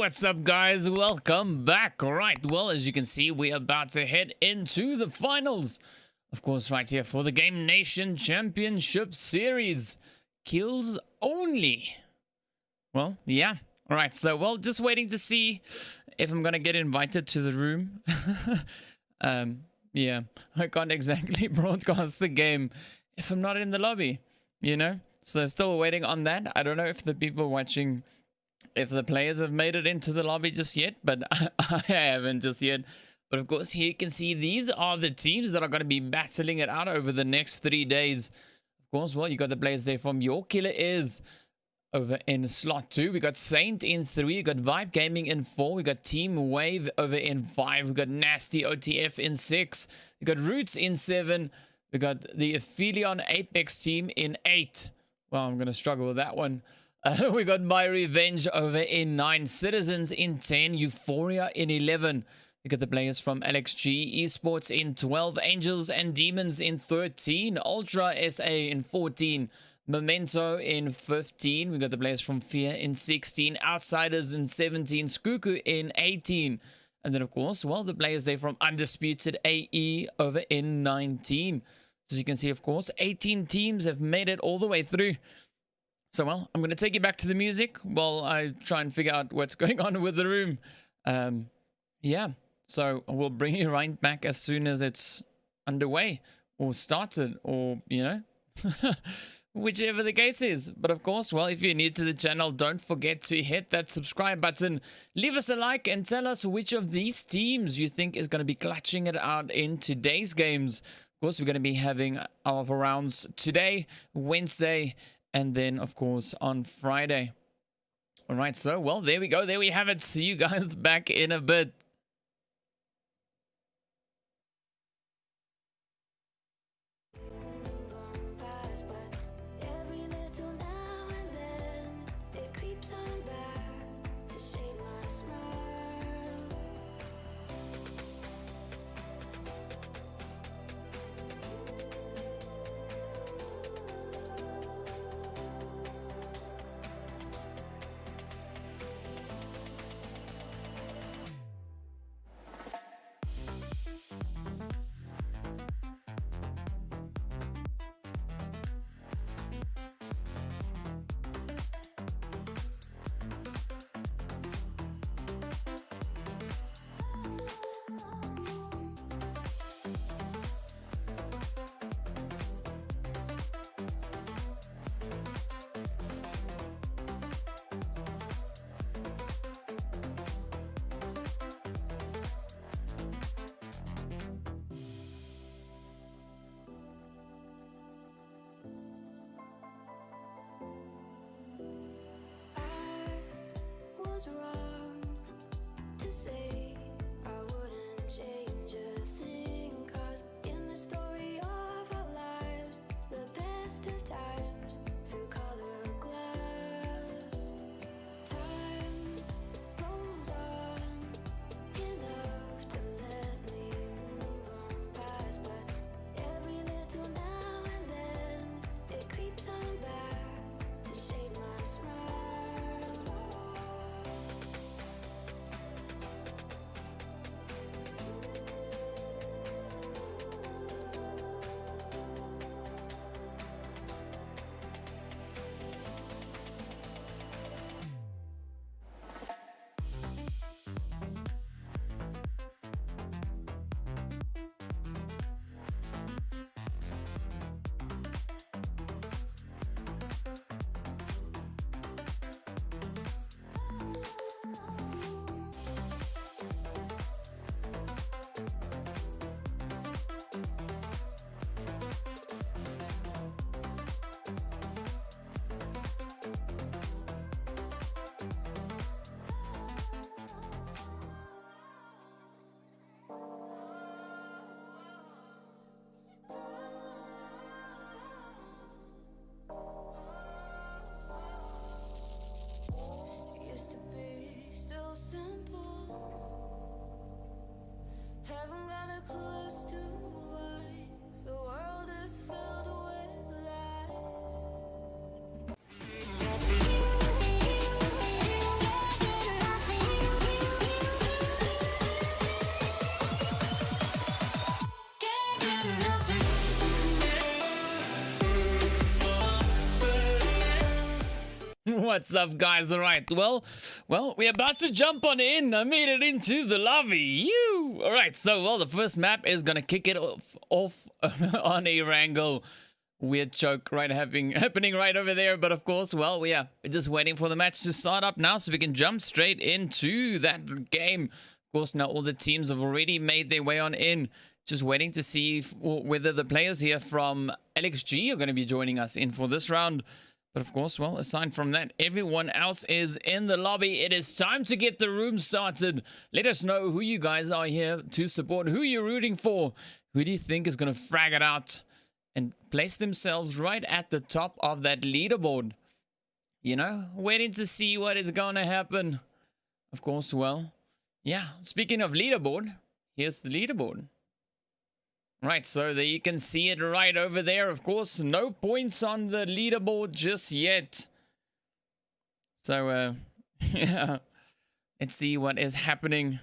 What's up, guys? Welcome back. Right, well, as you can see, we're about to head into the finals, of course, right here for the Game Nation Championship Series. Kills only. Well, yeah. All right, so, well, just waiting to see if I'm gonna get invited to the room. Yeah, I can't exactly broadcast the game if I'm not in the lobby, you know? So still waiting on that. I don't know if the people watching, if the players have made it into the lobby just yet, but I haven't just yet. But of course, here you can see these are the teams that are going to be battling it out over the next 3 days. Of course, well, you got the players there from Your Killer Is, over in slot 2. We got Saint in 3. We got Vibe Gaming in 4. We got Team Wave over in 5. We got Nasty OTF in 6. We got Ruutz in 7. We got the Aphelion Apex team in 8. Well, I'm going to struggle with that one. We got My Revenge over in 9. Sidizens in 10. Euphoria in 11. We got the players from Lxg Esports in 12. Angels and Demons in 13. Ultra SA in 14. Memento in 15. We got the players from Fear in 16. Outsiders in 17. Shuku in 18. And then, of course, well, the players there from Undisputed AE over in 19. So as you can see, of course, 18 teams have made it all the way through. So, well, I'm going to take you back to the music while I try and figure out what's going on with the room. Yeah, so we'll bring you right back as soon as it's underway or started or, you know, whichever the case is. But of course, well, if you're new to the channel, don't forget to hit that subscribe button, leave us a like, and tell us which of these teams you think is going to be clutching it out in today's games. Of course, we're going to be having our rounds today, Wednesday, and then, of course, on Friday. All right, so, well, there we go. There we have it. See you guys back in a bit. Wrong to say I wouldn't change a thing, 'cause in the story of our lives, the best of times through color glass, time rolls on enough to let me move on past, but every little now and then it creeps on back to shade my smile. Used to be so simple, haven't got a clue as to why the world is filled with lies. What's up, guys? All right, well, we're about to jump on in. I made it into the lobby. All right, so, well, the first map is gonna kick it off on Erangel. Weird choke happening right over there. But of course, well, we're just waiting for the match to start up now so we can jump straight into that game. Of course, now all the teams have already made their way on in. Just waiting to see whether the players here from Lxg are going to be joining us in for this round. But of course, well, aside from that, everyone else is in the lobby. It is time to get the room started. Let us know who you guys are here to support, who you're rooting for. Who do you think is going to frag it out and place themselves right at the top of that leaderboard? You know, waiting to see what is going to happen. Of course, well, yeah, speaking of leaderboard, here's the leaderboard. Right, so there you can see it right over there. Of course, no points on the leaderboard just yet. So, yeah, let's see what is happening.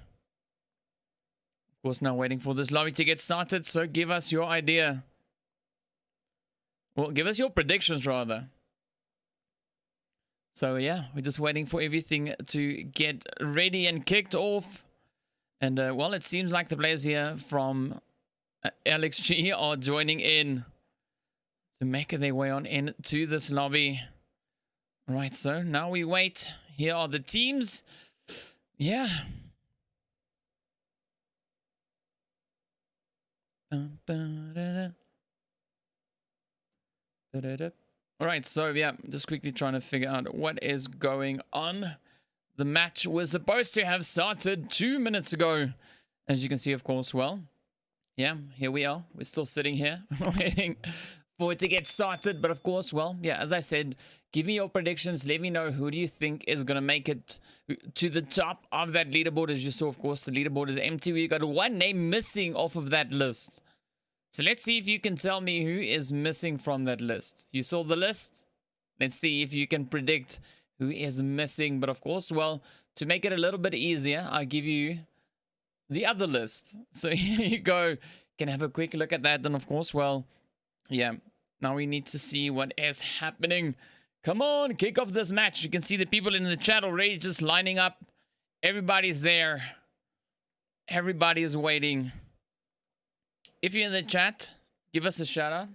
Of course, now waiting for this lobby to get started. So give us your idea. Well, give us your predictions, rather. So, yeah, we're just waiting for everything to get ready and kicked off. And, well, it seems like the players here from Lxg are joining in to make their way on into this lobby. Right, so now we wait. Here are the teams. Yeah. Alright, so yeah, just quickly trying to figure out what is going on. The match was supposed to have started 2 minutes ago. As you can see, of course, well, yeah, here we are. We're still sitting here waiting for it to get started. But of course, well, yeah, as I said, give me your predictions. Let me know who do you think is going to make it to the top of that leaderboard. As you saw, of course, the leaderboard is empty. We got one name missing off of that list. So let's see if you can tell me who is missing from that list. You saw the list? Let's see if you can predict who is missing. But of course, well, to make it a little bit easier, I'll give you the other list. So here you go. You can have a quick look at that. And of course, well, yeah, now we need to see what is happening. Come on, kick off this match. You can see the people in the chat already just lining up. Everybody's there. Everybody is waiting. If you're in the chat, give us a shout out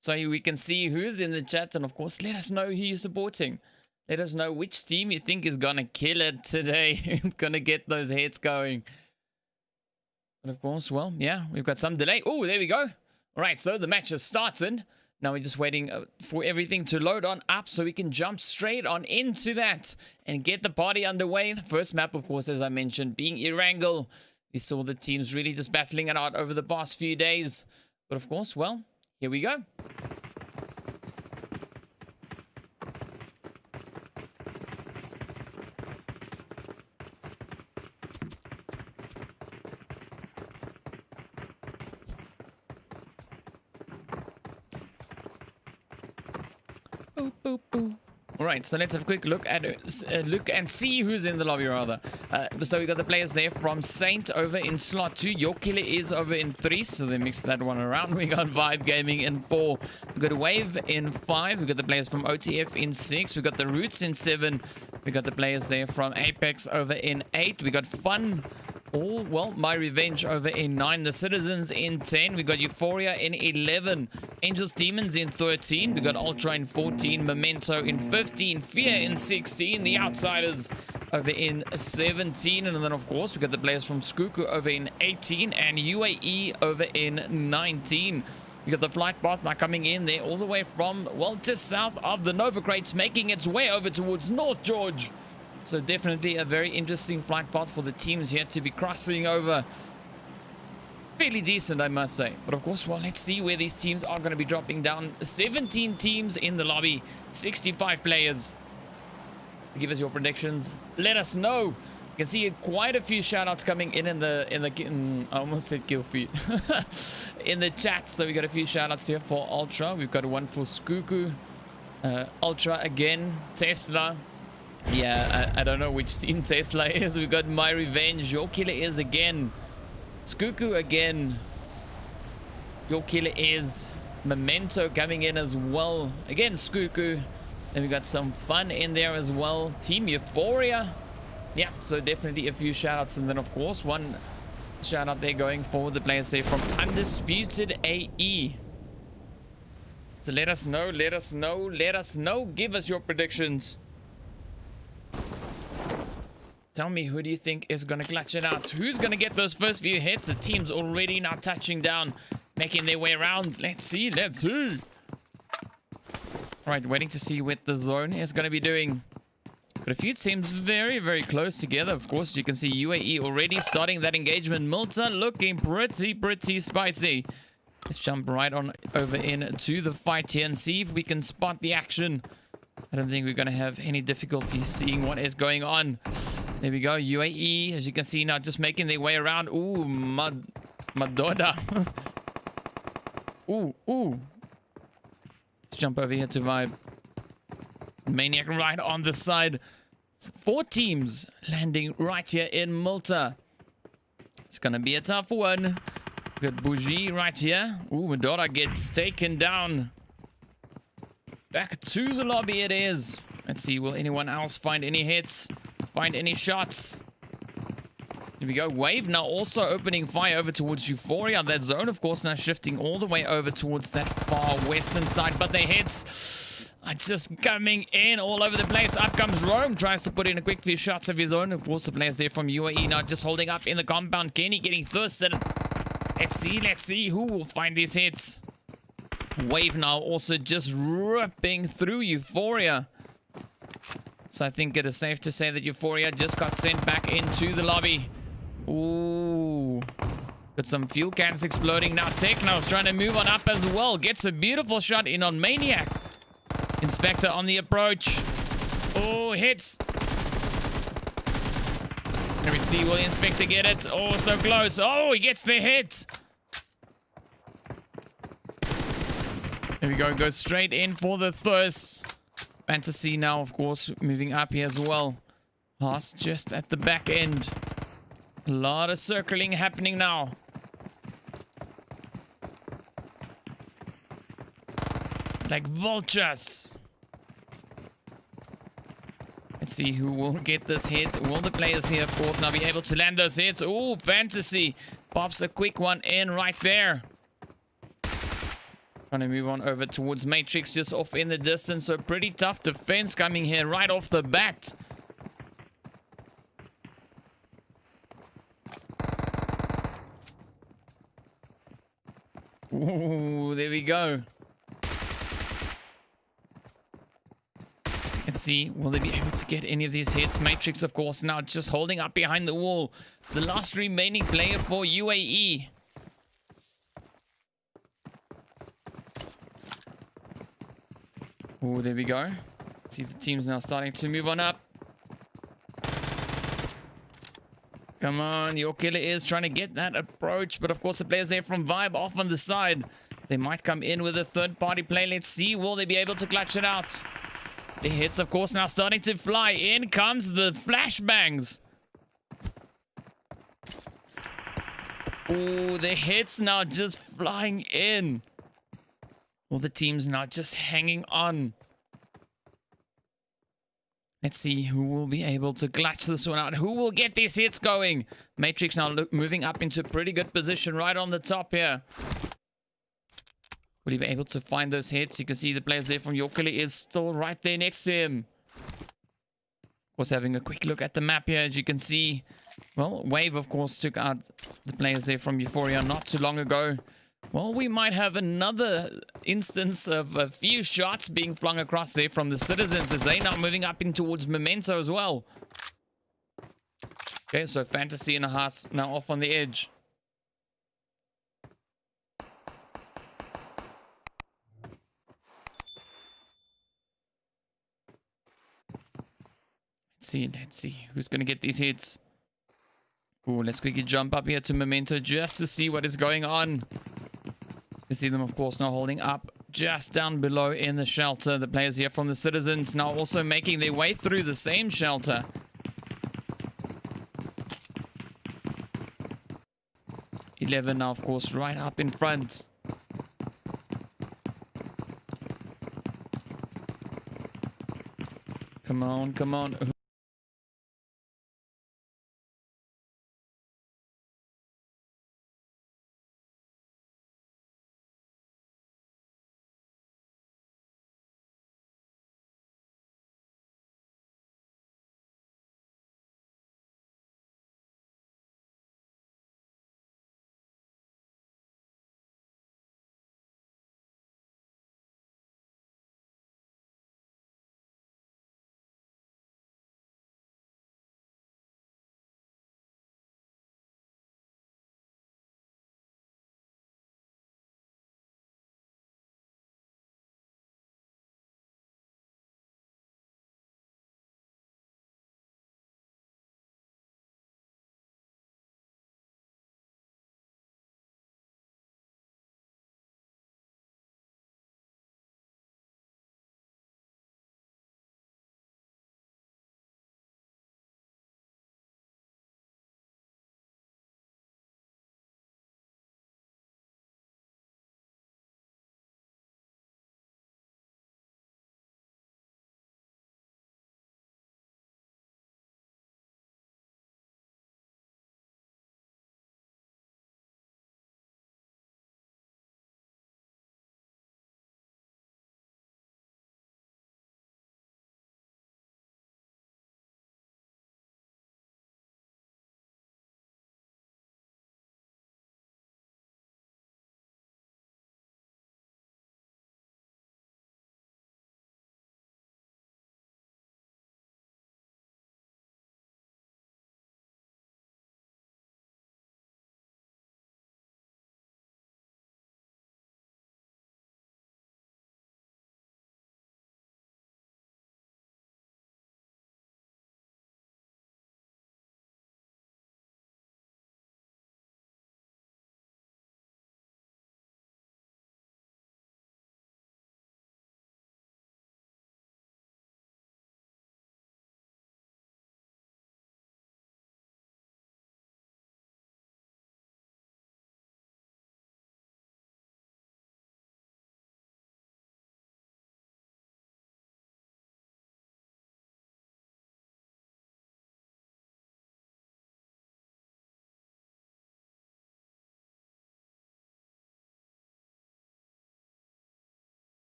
so we can see who's in the chat. And of course, let us know who you're supporting. Let us know which team you think is gonna kill it today. Gonna get those heads going. But of course, well, yeah, we've got some delay. Oh, there we go. All right, so the match has started. Now we're just waiting for everything to load on up so we can jump straight on into that and get the party underway. The first map, of course, as I mentioned, being Erangel. We saw the teams really just battling it out over the past few days. But of course, well, here we go. Boop, boop, boop. All right, so let's have a quick look at look and see who's in the lobby, rather. So we got the players there from Saint over in slot 2. Your Killer is over in 3, so they mixed that one around. We got Vibe Gaming in 4. We got Wave in 5. We got the players from OTF in 6. We got the Ruutz in 7. We got the players there from Apex over in 8. We got Fun. Oh, well, My Revenge over in 9. The Sidizens in 10. We got Euphoria in 11. Angels Demons in 13. We got Ultra in 14. Memento in 15. Fear in 16. The Outsiders over in 17. And then, of course, we got the players from Shuku over in 18. And UAE over in 19. We got the flight path now coming in there all the way from, well, just south of the Nova Crates, making its way over towards North George. So definitely a very interesting flight path for the teams here to be crossing over. Fairly decent, I must say. But of course, well, let's see where these teams are going to be dropping down. 17 teams in the lobby, 65 players. Give us your predictions. Let us know. You can see quite a few shout-outs coming in I almost said kill feed. In the chat. So we got a few shout-outs here for Ultra. We've got one for Shuku. Ultra again. Tesla. Yeah, I don't know which team Tesla is. We've got My Revenge. Your Killer is again. Shuku again. Your Killer is. Memento coming in as well. Again, Shuku. And we got some Fun in there as well. Team Euphoria. Yeah, so definitely a few shout-outs. And then, of course, one shout-out there going for the players there from Undisputed AE. So let us know, let us know, let us know. Give us your predictions. Tell me, who do you think is going to clutch it out? Who's going to get those first few hits? The team's already now touching down, making their way around. Let's see, let's see. Right, waiting to see what the zone is going to be doing. But a few teams very, very close together. Of course, you can see UAE already starting that engagement. Malta looking pretty spicy. Let's jump right on over into the fight here and see if we can spot the action. I don't think we're going to have any difficulty seeing what is going on. There we go. UAE, as you can see now, just making their way around. Ooh, Madoda. Ooh. Let's jump over here to Vibe. Maniac right on the side. 4 teams landing right here in Malta. It's going to be a tough one. Got Bougie right here. Ooh, Madoda gets taken down. Back to the lobby it is. Let's see, will anyone else find any hits? Find any shots? Here we go. Wave now also opening fire over towards Euphoria. That zone, of course, now shifting all the way over towards that far western side. But the hits are just coming in all over the place. Up comes Rome. Tries to put in a quick few shots of his own. Of course, the players there from UAE now just holding up in the compound. Kenny getting thirsted. Let's see who will find these hits. Wave now also just ripping through Euphoria. So I think it is safe to say that Euphoria just got sent back into the lobby. Ooh. Got some fuel cans exploding now. Techno's trying to move on up as well. Gets a beautiful shot in on Maniac. Inspector on the approach. Oh, hits. Can we see, will the Inspector get it? Oh, so close. Oh, he gets the hit. There we go. Goes straight in for the thirst. Fantasy now, of course, moving up here as well. Haas just at the back end. A lot of circling happening now. Like vultures. Let's see who will get this hit. Will the players here, of course, now be able to land those hits? Oh, Fantasy pops a quick one in right there. Trying to move on over towards Matrix, just off in the distance. So pretty tough defense coming here right off the bat. Ooh, there we go. Let's see, will they be able to get any of these hits? Matrix, of course, now just holding up behind the wall. The last remaining player for UAE. Oh, there we go. Let's see if the team's now starting to move on up. Come on, your killer is trying to get that approach. But of course, the players there from Vibe off on the side. They might come in with a third-party play. Let's see, will they be able to clutch it out? The hits, of course, now starting to fly. In comes the flashbangs. Oh, the hits now just flying in. All the teams now just hanging on. Let's see who will be able to clutch this one out. Who will get these hits going? Matrix now moving up into a pretty good position right on the top here. Will he be able to find those hits? You can see the players there from Yorkili is still right there next to him. Of course, having a quick look at the map here, as you can see. Well, Wave, of course, took out the players there from Euphoria not too long ago. Well, we might have another instance of a few shots being flung across there from the Citizens as they now moving up in towards Memento as well. Okay, so Fantasy and Haas now off on the edge. Let's see who's going to get these hits. Oh, let's quickly jump up here to Memento just to see what is going on. You see them, of course, now holding up just down below in the shelter. The players here from the Citizens now also making their way through the same shelter. Eleven now, of course, right up in front. Come on, come on.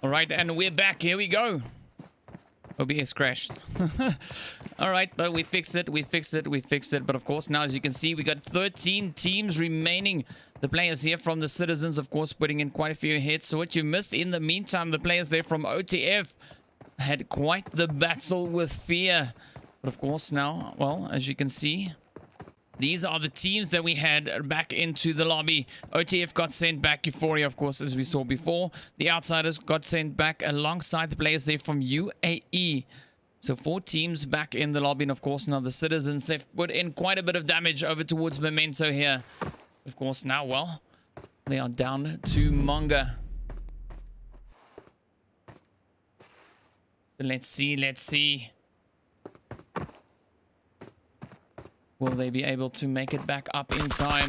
All right, and we're back. Here we go. OBS crashed. All right, but we fixed it. We fixed it. We fixed it. But of course, now as you can see, we got 13 teams remaining. The players here from the Citizens, of course, putting in quite a few hits. So what you missed in the meantime, the players there from OTF had quite the battle with Fear. But of course now, well, as you can see, these are the teams that we had back into the lobby. OTF got sent back. Euphoria, of course, as we saw before. The Outsiders got sent back alongside the players there from UAE. So 4 teams back in the lobby. And of course now the Citizens, they've put in quite a bit of damage over towards Memento here. Of course now, well, they are down to Manga. So let's see, let's see. Will they be able to make it back up in time?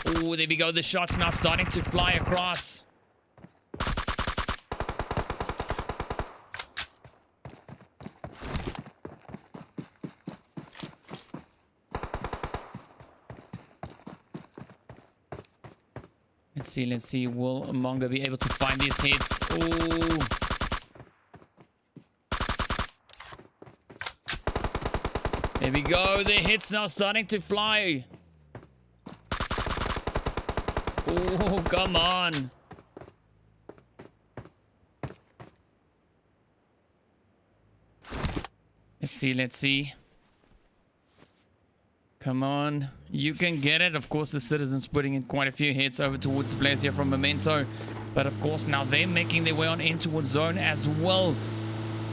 Oh, there we go. The shots now starting to fly across. Let's see, let's see. Will Manga be able to find these hits? Oh. There we go. The hits now starting to fly. Oh, come on. Let's see, let's see. Come on. You can get it. Of course, the Citizens putting in quite a few hits over towards the players here from Memento. But of course, now they're making their way on in towards zone as well.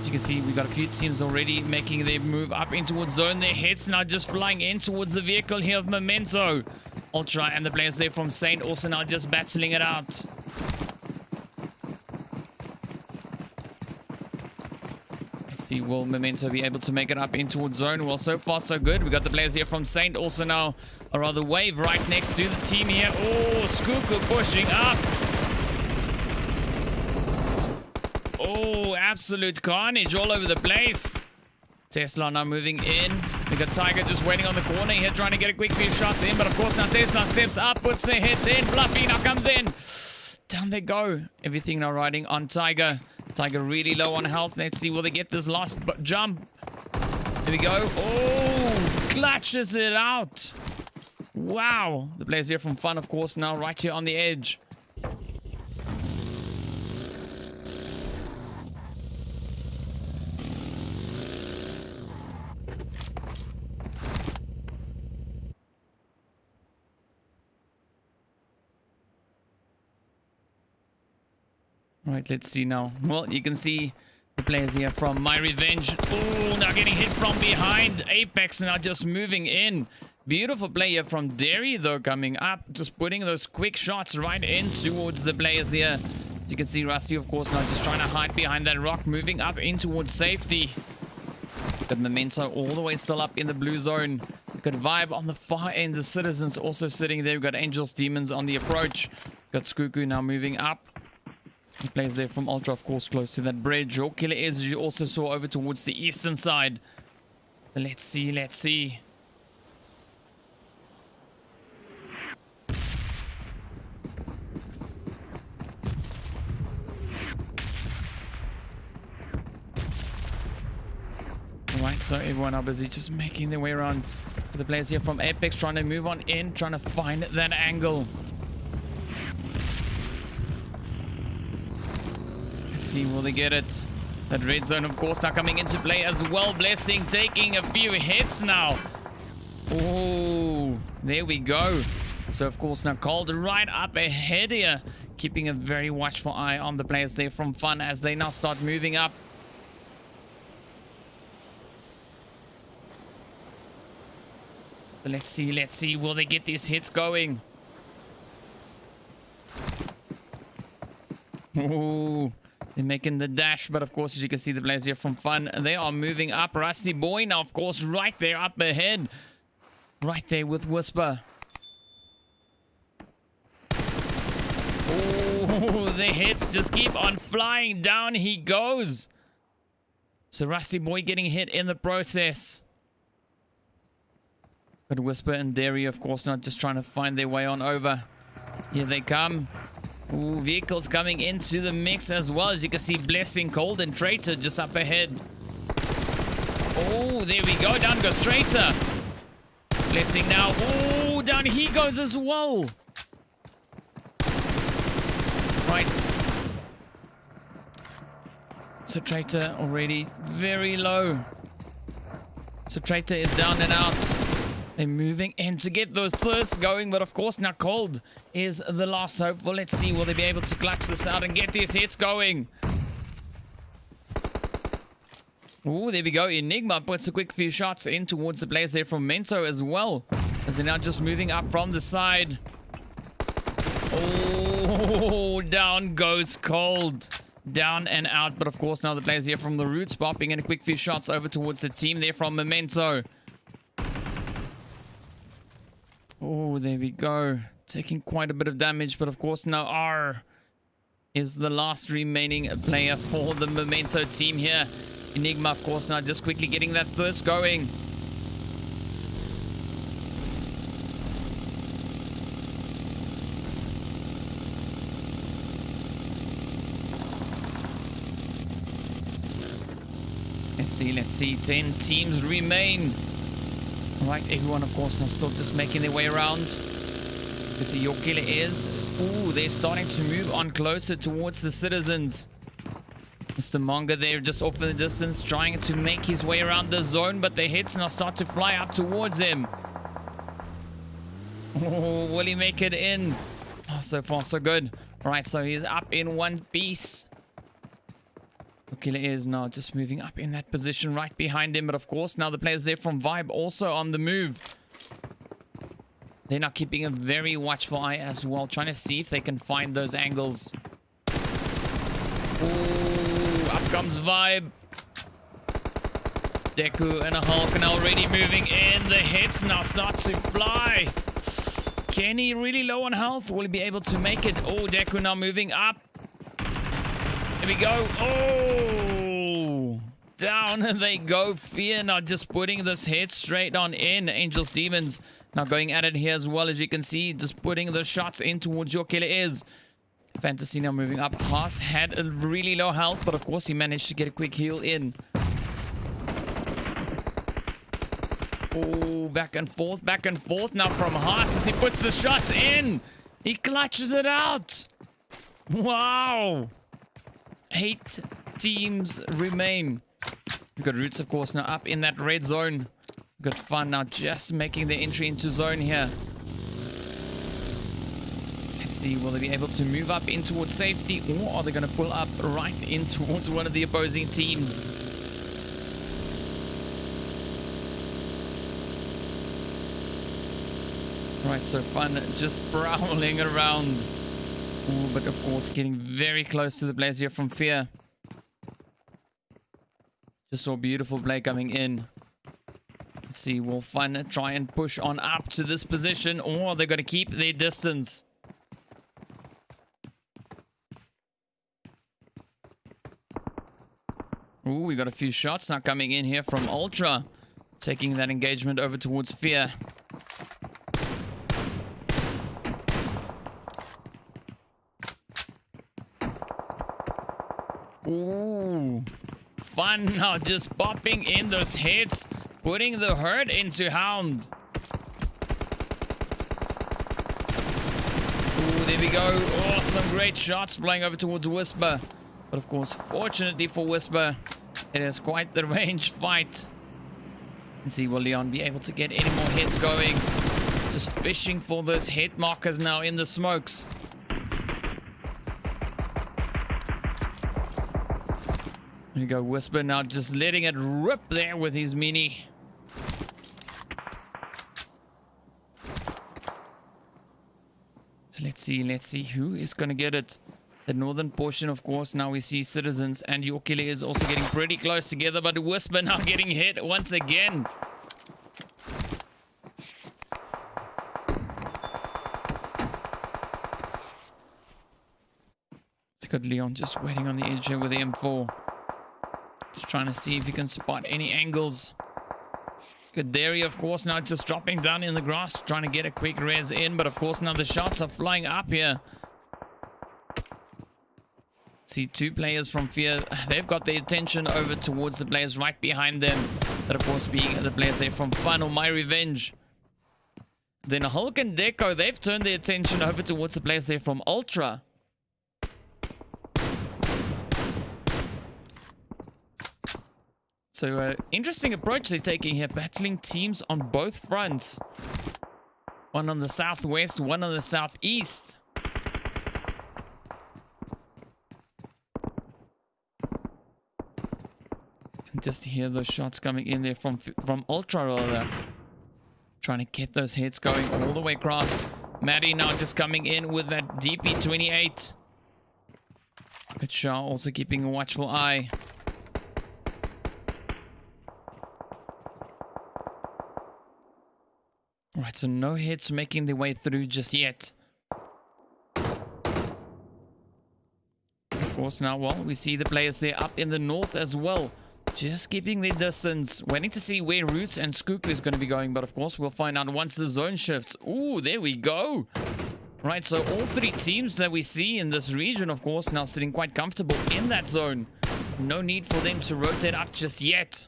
As you can see, we got a few teams already making their move up in towards zone. Their hits now just flying in towards the vehicle here of Memento. Ultra and the players there from Saint also now just battling it out. See, will Memento be able to make it up in towards zone? Well, so far so good. We got the players here from Saint also now, or rather Wave right next to the team here. Oh, Shuku pushing up. Oh, absolute carnage all over the place. Tesla now moving in. We got Tiger just waiting on the corner here, trying to get a quick few shots in. But of course now Tesla steps up, puts their hits in. Fluffy now comes in. Down they go. Everything now riding on Tiger. Tiger really low on health. Let's see, will they get this last jump? There we go. Oh, clutches it out. Wow. The players here from Fun, of course, now right here on the edge. Right, let's see now. Well, you can see the players here from My Revenge. Oh, now getting hit from behind. Apex now just moving in. Beautiful player from Derry, though, coming up. Just putting those quick shots right in towards the players here. You can see Rusty, of course, now just trying to hide behind that rock. Moving up in towards safety. Got Memento all the way still up in the blue zone. We've got Vibe on the far end. The Citizens also sitting there. We've got Angels, Demons on the approach. Got Shuku now moving up. The players there from Ultra, of course, close to that bridge. Your killer is, you also saw over towards the eastern side. Let's see, let's see. Alright, so everyone are busy just making their way around. The players here from Apex trying to move on in, trying to find that angle. See, will they get it? That red zone, of course, now coming into play as well. Blessing taking a few hits now. Oh, there we go. So, of course, now Cold right up ahead here. Keeping a very watchful eye on the players there from Fun as they now start moving up. But let's see. Will they get these hits going? Oh. They're making the dash, but of course, as you can see, the players here from Fun, they are moving up. Rusty Boy now, of course, right there up ahead. Right there with Whisper. Oh, the hits just keep on flying. Down he goes. So Rusty Boy getting hit in the process. But Whisper and Derry, of course, not just trying to find their way on over. Here they come. Ooh, vehicles coming into the mix as well. As you can see, Blessing, Cold, and Traitor just up ahead. Oh, there we go. Down goes Traitor. Blessing now. Oh, down he goes as well. Right. So Traitor already very low. So Traitor is down and out. They're moving in to get those first going, but of course now Cold is the last hope. Well, let's see, will they be able to clutch this out and get these hits going? Oh, there we go. Enigma puts a quick few shots in towards the players there from Memento as well, as they're now just moving up from the side. Oh, down goes Cold. Down and out, but of course now the players here from the Ruutz popping in a quick few shots over towards the team there from Memento. Oh, there we go. Taking quite a bit of damage, but of course now R is the last remaining player for the Memento team here. Enigma, of course, now just quickly getting that first going. Let's see. 10 teams remain. Alright, everyone, of course, now still just making their way around. You see your killer is. Ooh, they're starting to move on closer towards the citizens. Mr. Manga there just off in the distance, trying to make his way around the zone, but the hits now start to fly up towards him. Oh, will he make it in? Oh, so far, so good. Alright, so he's up in one piece. Killer is now just moving up in that position right behind him. But of course, now the players there from Vibe also on the move. They're now keeping a very watchful eye as well, trying to see if they can find those angles. Ooh, up comes Vibe. Deku and a Hulk are already moving in. The hits now start to fly. Kenny really low on health. Will he be able to make it? Oh, Deku now moving up. Here we go. Oh, down they go. Fear now just putting this hit straight on in. Angels, Demons now going at it here as well, as you can see, just putting the shots in towards your killer is. Fantasy now moving up. Haas had a really low health, but of course he managed to get a quick heal in. Oh, back and forth now from Haas as he puts the shots in. He clutches it out. Wow. 8 teams remain. We've got Ruutz, of course, now up in that red zone. We've got Fun now just making the entry into zone here. Let's see, will they be able to move up in towards safety, or are they going to pull up right in towards one of the opposing teams? Right, so Fun just prowling around. Ooh, but of course getting very close to the players here from Fear. Just saw beautiful play coming in. Let's see, will Fun try and push on up to this position, or they're going to keep their distance? Ooh, we got a few shots now coming in here from Ultra, taking that engagement over towards Fear. Ooh, Fun now just popping in those hits, putting the hurt into Hound. Ooh, there we go. Oh, some great shots flying over towards Whisper. But of course, fortunately for Whisper, it is quite the range fight. Let's see, will Leon be able to get any more hits going? Just fishing for those hit markers now in the smokes. There you go, Whisper now just letting it rip there with his mini. So let's see who is going to get it. The northern portion, of course, now we see Citizens and your killer is also getting pretty close together, but Whisper now getting hit once again. It's got Leon just waiting on the edge here with the M4. Just trying to see if he can spot any angles. Good Derry, of course, now just dropping down in the grass, trying to get a quick res in, but of course now the shots are flying up here. See two players from Fear. They've got their attention over towards the players right behind them. That, of course, being the players there from Fun or My Revenge. Then Hulk and Deco, they've turned their attention over towards the players there from Ultra. So, interesting approach they're taking here, battling teams on both fronts. One on the southwest, one on the southeast. And just hear those shots coming in there from Ultra, rather. Trying to get those hits going all the way across. Maddie now just coming in with that DP28. Good shot, also keeping a watchful eye. Alright, so no hits making their way through just yet. Of course, now, well, we see the players there up in the north as well. Just keeping their distance. Waiting to see where Ruutz and Shuku is going to be going. But, of course, we'll find out once the zone shifts. Ooh, there we go. Right, so all three teams that we see in this region, of course, now sitting quite comfortable in that zone. No need for them to rotate up just yet.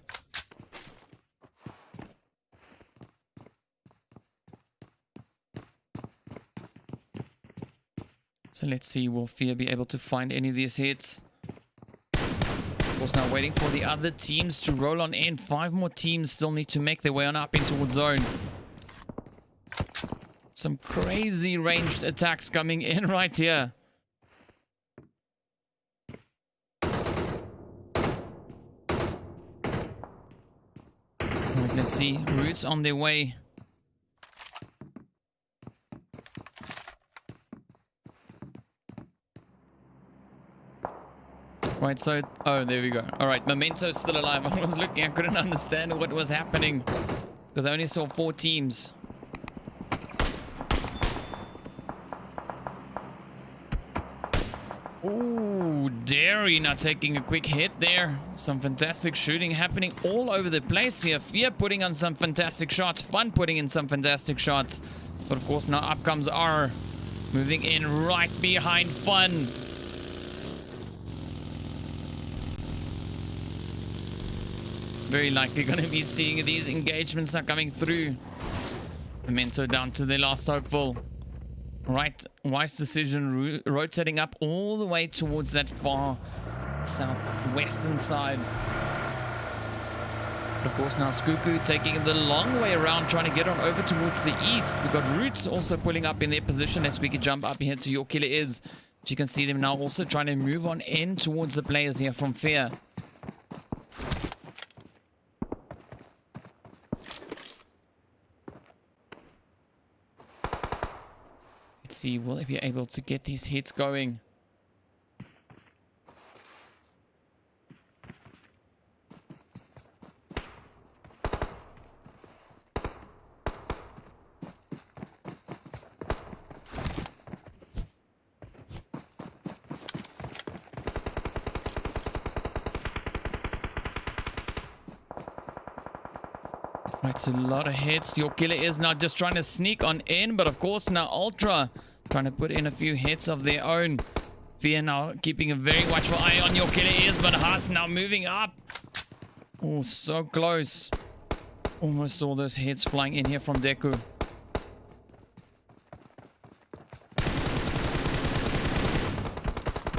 So let's see, will Fear be able to find any of these hits? Of course, now waiting for the other teams to roll on in. 5 more teams still need to make their way on up in towards zone. Some crazy ranged attacks coming in right here. Right, let's see, Ruutz on their way. Right, so... Oh, there we go. Alright, Memento's still alive. I was looking, I couldn't understand what was happening. Because I only saw 4 teams. Ooh, Derry not taking a quick hit there. Some fantastic shooting happening all over the place here. Fear putting on some fantastic shots. Fun putting in some fantastic shots. But of course, now up comes R. Moving in right behind Fun. Very likely going to be seeing these engagements are coming through. Memento down to their last hopeful. Right, wise decision, rotating up all the way towards that far southwestern side. Of course, now Shuku taking the long way around, trying to get on over towards the east. We've got Ruutz also pulling up in their position as we can jump up here to Your Killer Is. As you can see them now also trying to move on in towards the players here from Fear. Let's see, will they be able to get these hits going? Right, so a lot of hits. Your Killer Is now just trying to sneak on in, but of course now Ultra trying to put in a few hits of their own. Fear now keeping a very watchful eye on Your Killer Is, but Haas now moving up. Oh, so close. Almost saw those hits flying in here from Deku.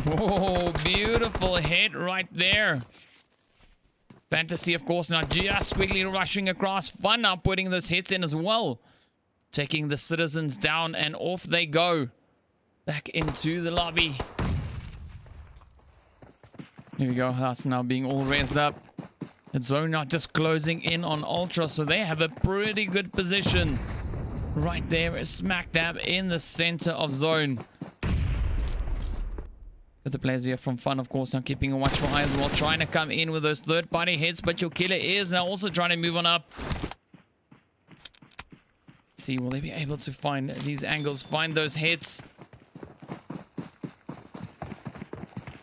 Oh, beautiful hit right there. Fantasy, of course, now just quickly rushing across. Fun now putting those hits in as well. Taking the Citizens down and off they go. Back into the lobby. Here we go. That's now being all raised up. The zone now just closing in on Ultra, so they have a pretty good position. Right there, smack dab in the center of zone. But the players here from Fun, of course, now keeping a watchful eye as well. Trying to come in with those third-party hits, but Your Killer Is now also trying to move on up. Let's see, will they be able to find these angles, find those hits?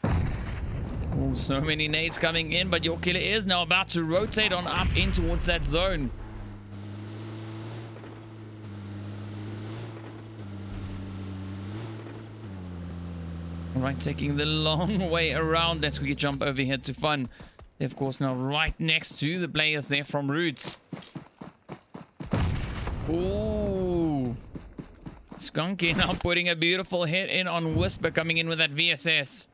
Oh, so many nades coming in, but Your Killer Is now about to rotate on up in towards that zone. All right, taking the long way around. Let's quickly jump over here to Fun. They're, of course, now right next to the players there from Ruutz. Ooh. Skunky now putting a beautiful hit in on Whisper, coming in with that VSS.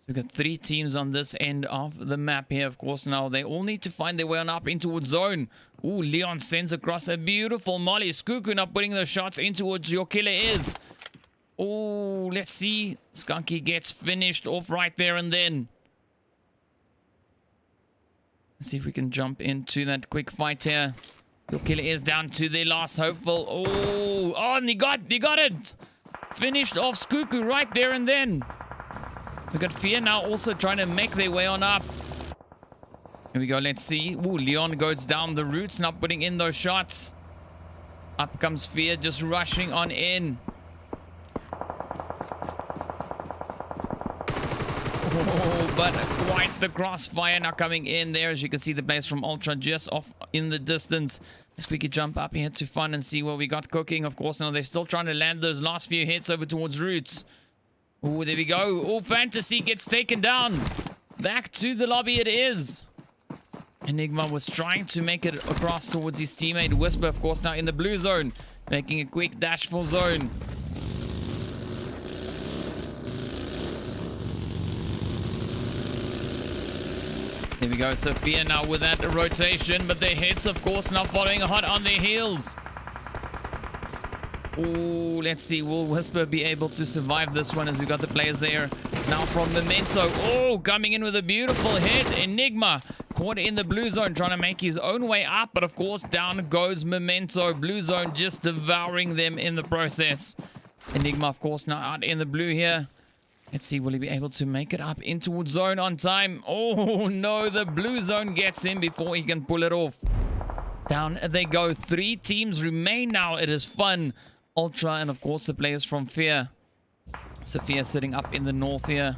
We've got 3 teams on this end of the map here. Of course, now they all need to find their way on up in towards zone. Ooh, Leon sends across a beautiful molly. Shuku now putting those shots in towards your killer is. Oh, let's see. Skunky gets finished off right there and then. Let's see if we can jump into that quick fight here. Your killer is down to the last hopeful. Oh, and he got it. Finished off Shuku right there and then. We got Fear now also trying to make their way on up. Here we go. Let's see. Ooh, Leon goes down the Ruutz, now putting in those shots. Up comes Fear, just rushing on in. Oh, but quite the crossfire now coming in there. As you can see, the players from Ultra just off in the distance. Let's quickly jump up here to Fun and see what we got cooking. Of course, now they're still trying to land those last few hits over towards Ruutz. Oh, there we go. Oh, Fantasy gets taken down. Back to the lobby it is. Enigma was trying to make it across towards his teammate Whisper, of course, now in the blue zone. Making a quick dash for zone. There we go. Sophia now with that rotation, but their hits, of course, now following hot on their heels. Oh, let's see. Will Whisper be able to survive this one as we got the players there now from Memento? Oh, coming in with a beautiful hit. Enigma caught in the blue zone, trying to make his own way up. But of course, down goes Memento. Blue zone just devouring them in the process. Enigma, of course, now out in the blue here. Let's see, will he be able to make it up in towards zone on time? Oh, no, the blue zone gets him before he can pull it off. Down they go. 3 teams remain now. It is Fun, Ultra, and of course the players from Fear. Sophia sitting up in the north here.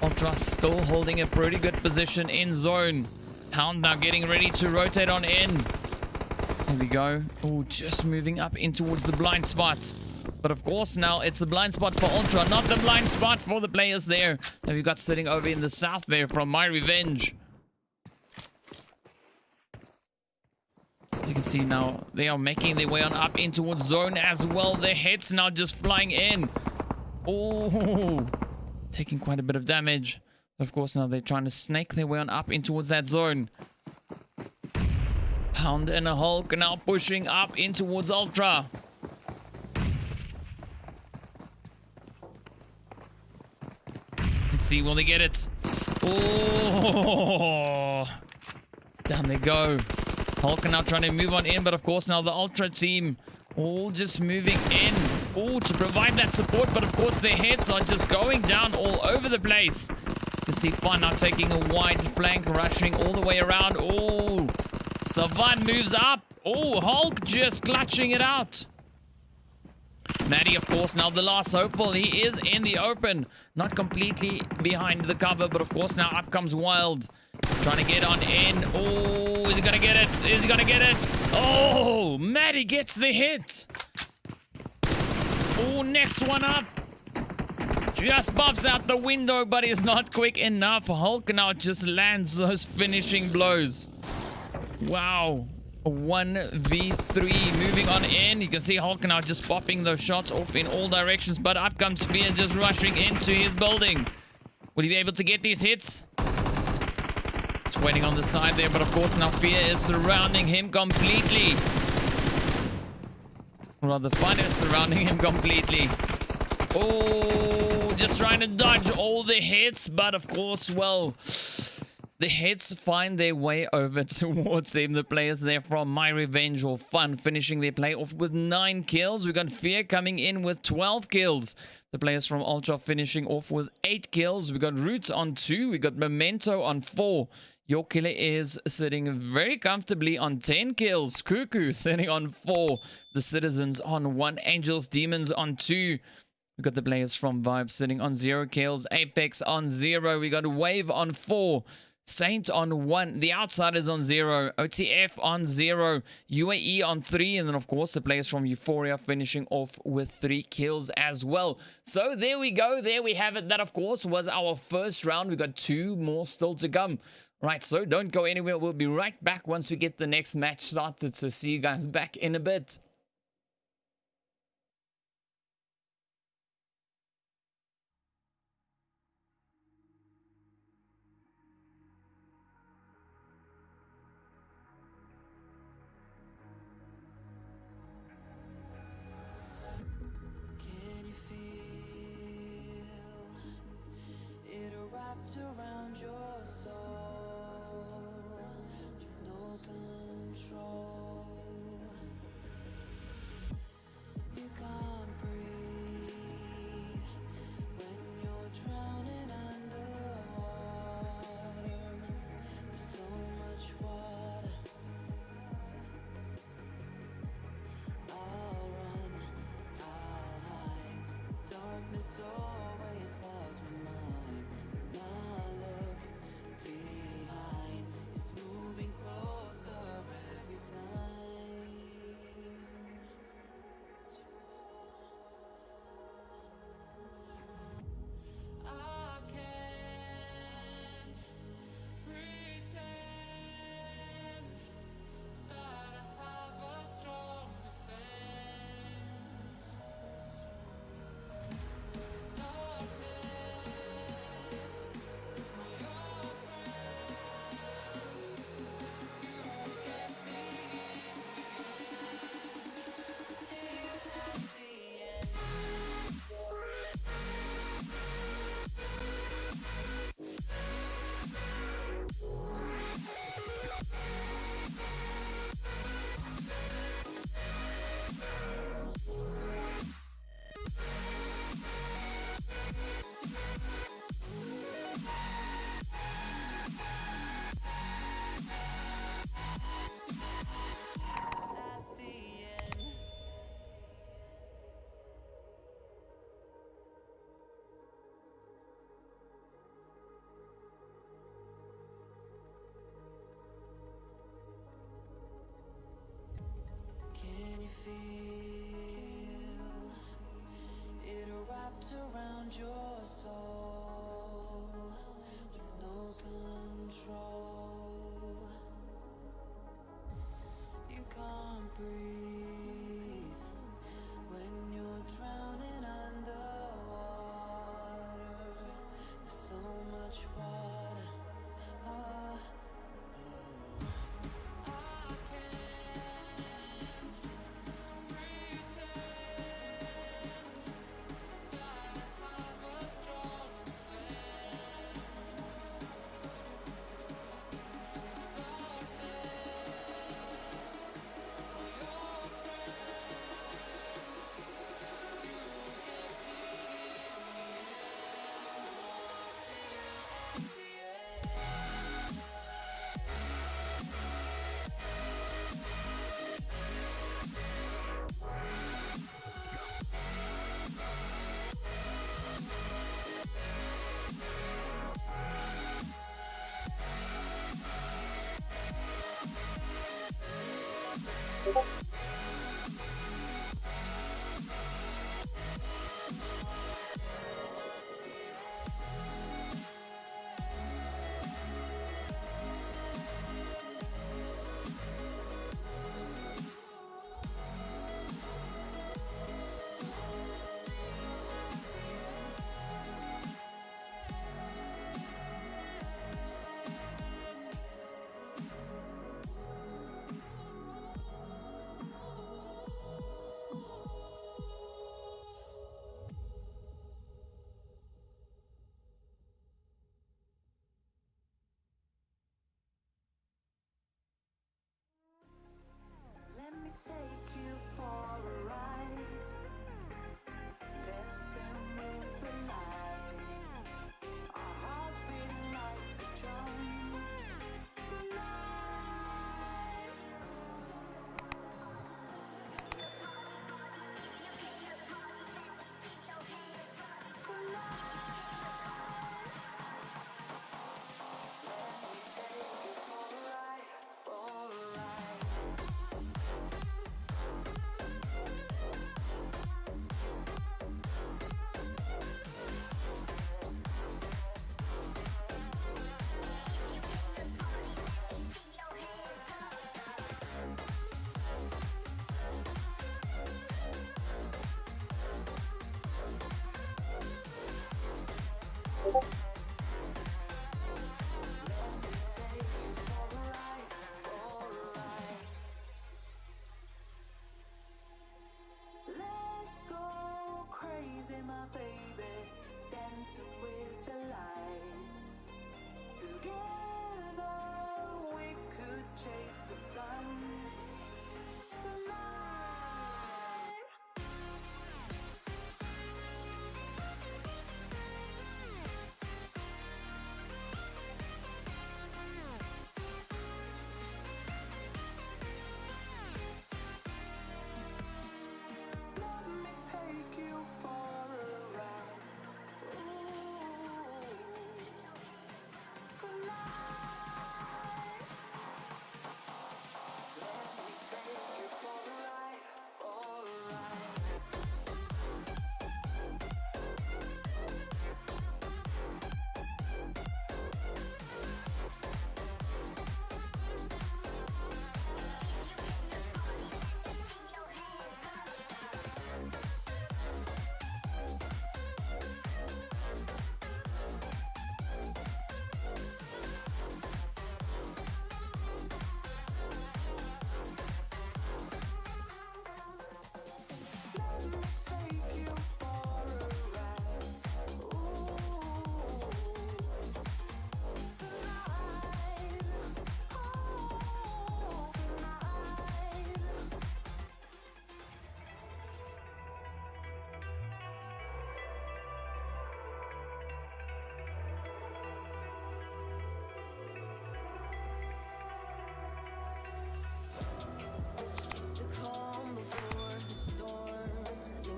Ultra still holding a pretty good position in zone. Hound now getting ready to rotate on in. Here we go. Oh, just moving up in towards the blind spot. But of course now it's the blind spot for Ultra, not the blind spot for the players there that we've got sitting over in the south there from My Revenge. You can see now they are making their way on up in towards zone as well. Their heads now just flying in. Oh, taking quite a bit of damage. Of course, now they're trying to snake their way on up in towards that zone. Pound and a Hulk now pushing up in towards Ultra. Let's see, will they get it? Oh, down they go. Hulk now trying to move on in, but of course now the Ultra team all just moving in. Oh, to provide that support, but of course their heads are just going down all over the place. You can see Fun now taking a wide flank, rushing all the way around. Oh, Savan moves up. Oh, Hulk just clutching it out. Maddie, of course, now the last hopeful. He is in the open. Not completely behind the cover, but of course now up comes Wild. Trying to get on in. Oh, is he going to get it? Is he going to get it? Oh, Maddie gets the hit. Oh, next one up. Just pops out the window, but is not quick enough. Hulk now just lands those finishing blows. Wow. 1v3 moving on in. You can see Hulk now just popping those shots off in all directions, but up comes Fear just rushing into his building. Will he be able to get these hits? Just waiting on the side there, but of course now Fear is surrounding him completely. Rather, Fun is surrounding him completely. Oh, just trying to dodge all the hits, but of course, well, the hits find their way over towards him. The players there from My Revenge or Fun finishing their play off with 9 kills. We've got Fear coming in with 12 kills. The players from Ultra finishing off with 8 kills. We've got Ruutz on 2. We've got Memento on 4. Your killer is sitting very comfortably on 10 kills. Cuckoo sitting on 4. The Citizens on 1. Angels, Demons on 2. We got the players from Vibe sitting on 0 kills. Apex on 0. We got Wave on 4. Saint on 1, the Outsiders on 0, OTF on 0, UAE on 3, and then of course the players from Euphoria finishing off with 3 kills as well. So there we go, there we have it. That of course was our first round. We got 2 more still to come. Right, so don't go anywhere. We'll be right back once we get the next match started. So see you guys back in a bit. Can you feel it wrapped around your soul with no control? You can't breathe when you're drowning underwater. There's so much water. I'll run, I'll hide. Darkness always clouds my mind. When I look behind, it's moving closer every time. I can't pretend that I have a strong defense. Can you feel it wrapped around your soul with no control? You can't breathe when you're drowning underwater. There's so much water. I can't pretend that I have a strong defense. There's darkness for your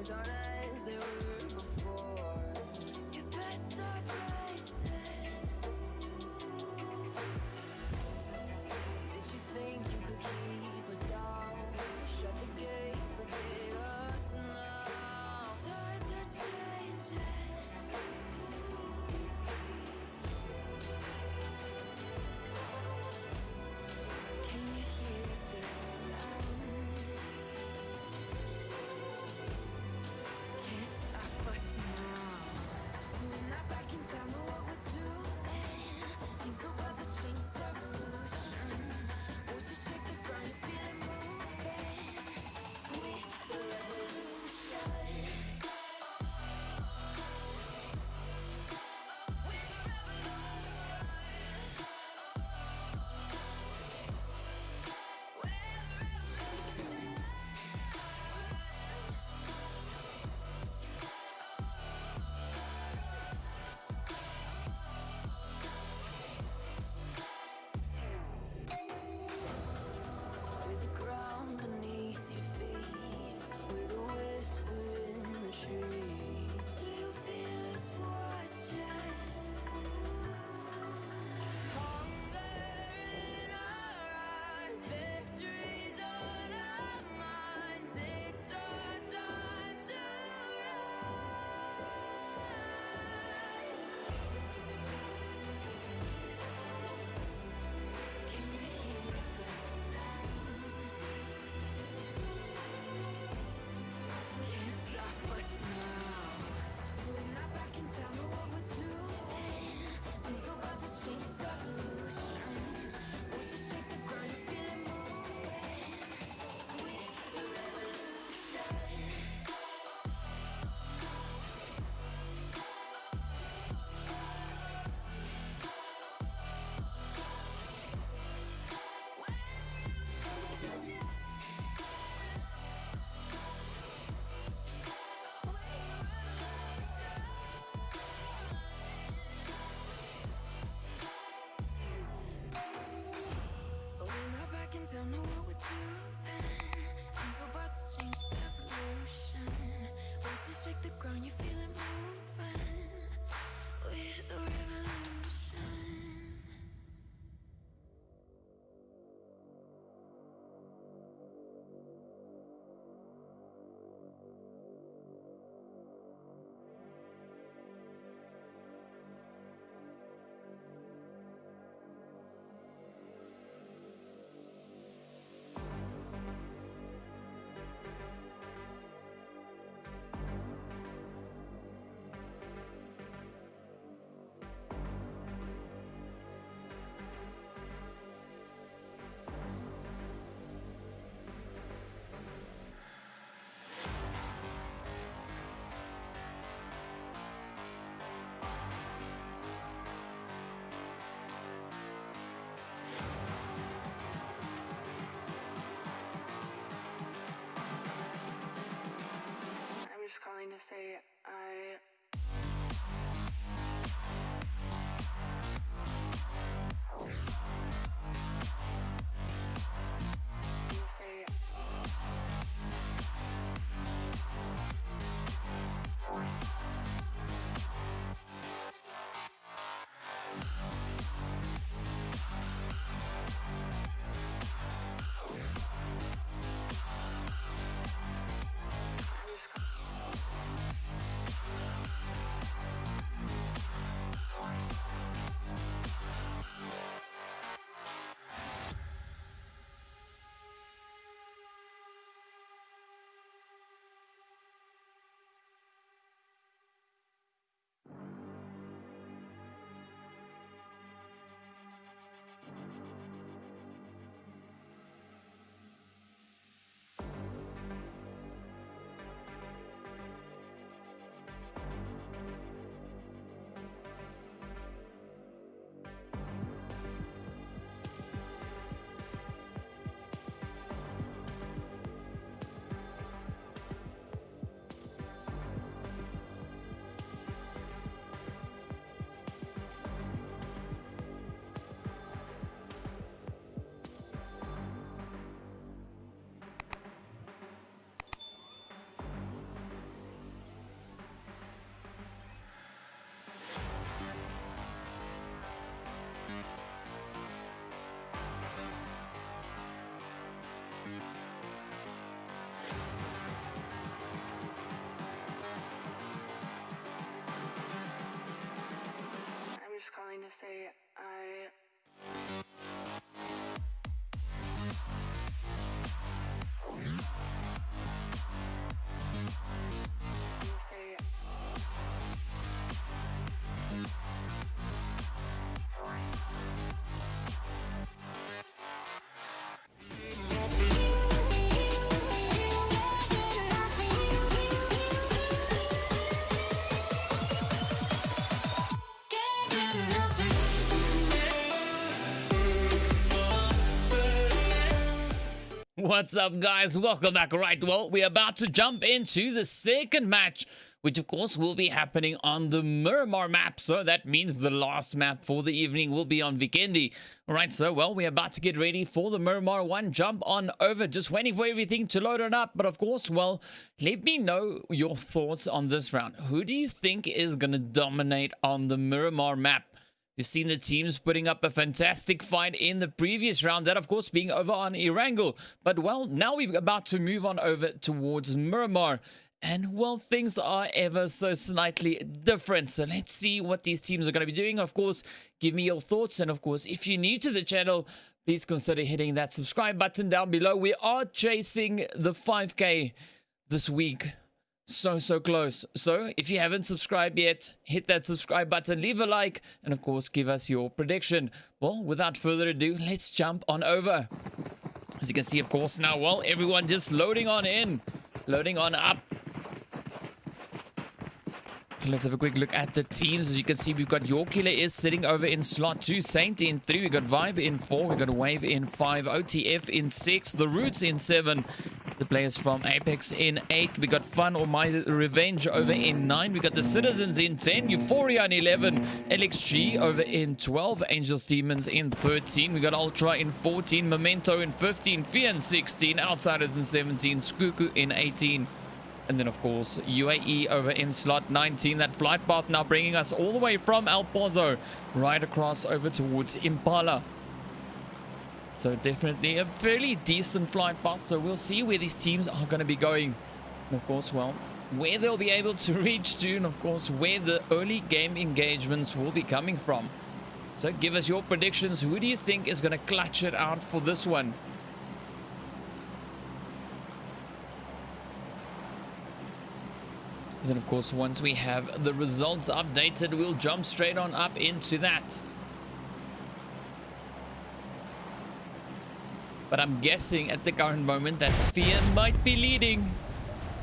things aren't as they were before. You best start bracing. Did you think you could keep us out? Shut the gates, forget us now. Tides are changing. Can you hear the sound? Can't stop us now. We're not back in town, know what we're doing. Things are about to change, it's evolution. Voices shake the ground, you feel it moving. With the revolution. With the ground beneath your feet, with a whisper in the trees. Do you feel us watching? Hunger in our eyes, victories on our minds. It's our time to rise. Can you hear the sound? Can't stop us now. We're not back in town, know what we're doing. Things are about to change, it's evolution. Voices shake the ground, you feel it moving. With the revolution. We're not back in town, know what we're doing. Things are about to change, it's evolution. Voices shake the ground, you feel it moving. With the revolution. I'm just calling to say I I'm just What's up, guys? Welcome back. Right, well, we're about to jump into the second match, which of course will be happening on the Miramar map. So that means the last map for the evening will be on Vikendi. All right, so well, we're about to get ready for the Miramar one. Jump on over, just waiting for everything to load on up. But of course, well, let me know your thoughts on this round. Who do you think is going to dominate on the Miramar map? We've seen the teams putting up a fantastic fight in the previous round, that of course being over on Erangel. But well, now we're about to move on over towards Miramar. And well, things are ever so slightly different. So let's see what these teams are going to be doing. Of course, give me your thoughts. And of course, if you're new to the channel, please consider hitting that subscribe button down below. We are chasing the 5K this week. So close. So if you haven't subscribed yet, hit that subscribe button, leave a like, and of course give us your prediction. Well, without further ado, let's jump on over. As you can see, of course, now, well, everyone just loading on in, loading on up. So let's have a quick look at the teams. As you can see, we've got Your Killer is sitting over in slot 2, Saint in 3, we got Vibe in 4, we got Wave in 5, OTF in 6, the Ruutz in 7, the players from Apex in 8, we got Fun or My Revenge over in 9, we got the Sidizens in 10, Euphoria in 11, Lxg over in 12, Angels Demons in 13, we got Ultra in 14, Memento in 15, Fear in 16, Outsiders in 17, Shuku in 18. And then, of course, UAE over in slot 19. That flight path now bringing us all the way from El Pozo right across over towards Impala. So definitely a fairly decent flight path. So we'll see where these teams are going to be going. And of course, well, where they'll be able to reach to, and of course, where the early game engagements will be coming from. So give us your predictions. Who do you think is going to clutch it out for this one? And then, of course, once we have the results updated, we'll jump straight on up into that. But I'm guessing at the current moment that Fear might be leading,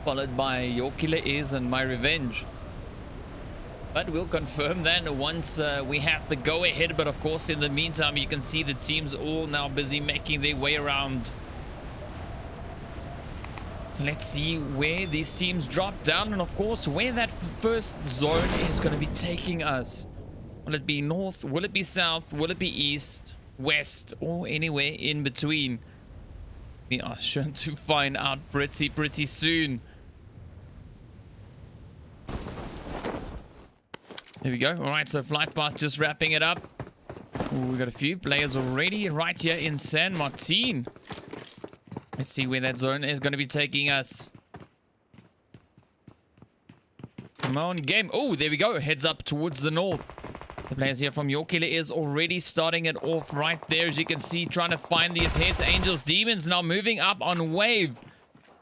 followed by Your Killer Is and My Revenge. But we'll confirm then once we have the go-ahead. But of course, in the meantime, you can see the teams all now busy making their way around. So let's see where these teams drop down, and of course where that first zone is going to be taking us. Will it be north? Will it be south? Will it be east, west, or anywhere in between? We are sure to find out pretty soon. There we go. All right, so flight path just wrapping it up. Ooh, we got a few players already right here in San Martin. Let's see where that zone is going to be taking us. Come on, game. Oh, there we go. Heads up towards the north. The players here from Your Killer is already starting it off right there. As you can see, trying to find these hits. Angels, Demons now moving up on Wave.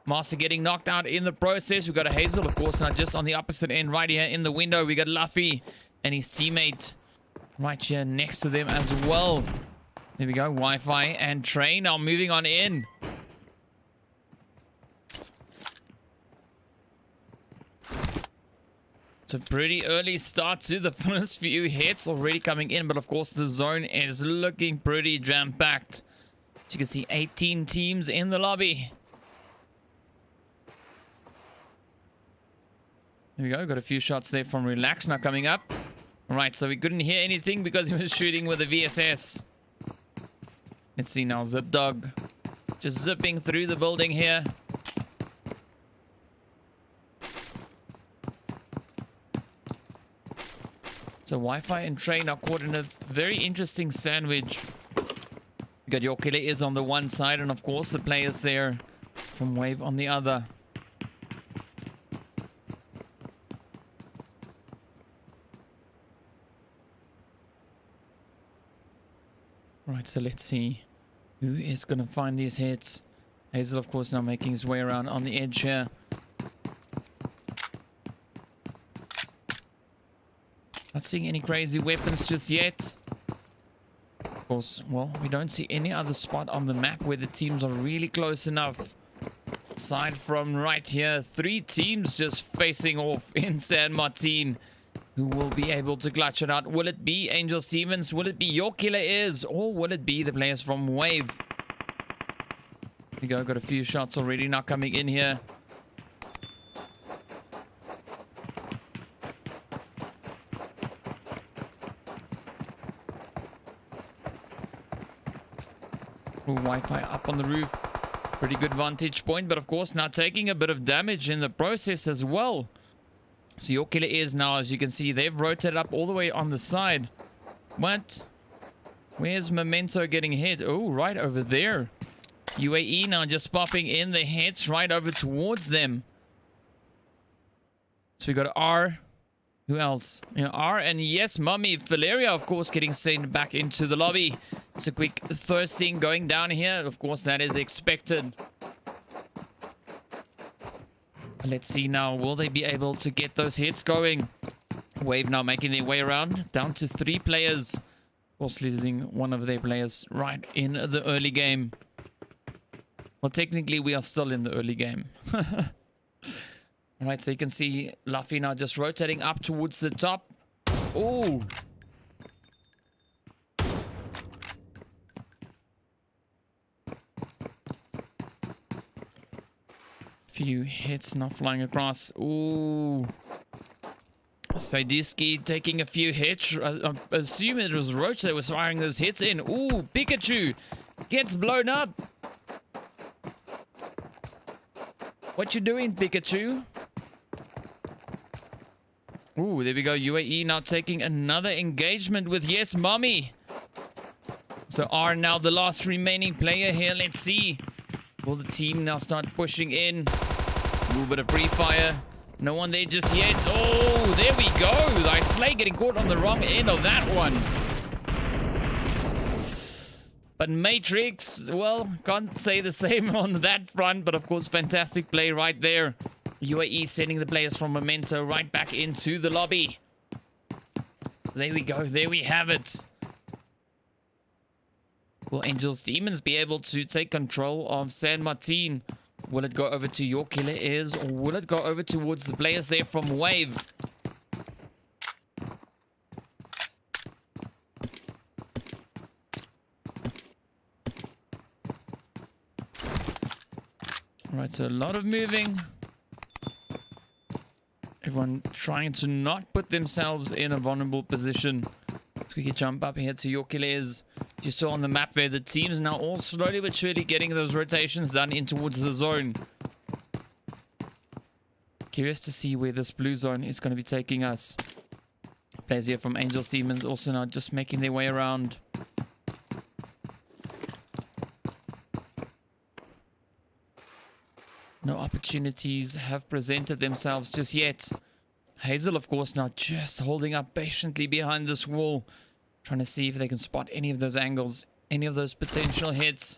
Master getting knocked out in the process. We've got a Hazel, of course, now just on the opposite end right here in the window. We got Luffy and his teammate right here next to them as well. There we go. Wi-Fi and Train now moving on in. So pretty early start to the first few hits already coming in. But of course, the zone is looking pretty jam-packed. As you can see, 18 teams in the lobby. There we go. Got a few shots there from Relax now coming up. All right, so we couldn't hear anything because he was shooting with a VSS. Let's see now. Zip Dog just zipping through the building here. So Wi-Fi and Train are caught in a very interesting sandwich. You got Your Killer Is on the one side, and of course the players there from Wave on the other. Right, so let's see who is going to find these hits. Hazel, of course, now making his way around on the edge here. Not seeing any crazy weapons just yet. Of course, well, we don't see any other spot on the map where the teams are really close enough. Aside from right here, 3 teams just facing off in San Martin. Who will be able to clutch it out? Will it be Angels Demons? Will it be Your Killer Is? Or will it be the players from Wave? We go, got a few shots already now coming in here. Ooh, Wi-Fi up on the roof. Pretty good vantage point, but of course now taking a bit of damage in the process as well. So your killer is now, as you can see, they've rotated up all the way on the side. What? Where's Memento getting hit? Oh, right over there. UAE now just popping in the hits right over towards them. So we got R. Who else? You know, R and yes, Mummy. Valeria, of course, getting sent back into the lobby. It's a quick thirsting going down here. Of course, that is expected. Let's see now. Will they be able to get those hits going? Wave now making their way around. Down to 3 players. Of course, losing one of their players right in the early game. Well, technically, we are still in the early game. Alright, so you can see Luffy now just rotating up towards the top. Oh! Few hits now flying across. Ooh. Sidizens taking a few hits. I assume it was Roach that was firing those hits in. Ooh, Pikachu gets blown up. What you doing, Pikachu? Ooh, there we go. UAE now taking another engagement with Yes Mommy. So R now the last remaining player here. Let's see. Will the team now start pushing in? A little bit of pre-fire. No one there just yet. Oh, there we go. Like Slay getting caught on the wrong end of that one. But Matrix, well, can't say the same on that front. But of course, fantastic play right there. UAE sending the players from Memento right back into the lobby. There we go. There we have it. Will Angel's Demons be able to take control of San Martin? Will it go over to your killer is, or will it go over towards the players there from Wave? Alright, so a lot of moving. Everyone trying to not put themselves in a vulnerable position. So we can jump up here to your killers. You saw on the map there, the teams now all slowly but surely getting those rotations done in towards the zone. Curious to see where this blue zone is going to be taking us. Players here from Angel's Demons also now just making their way around. No opportunities have presented themselves just yet. Hazel, of course, now just holding up patiently behind this wall. Trying to see if they can spot any of those angles, any of those potential hits.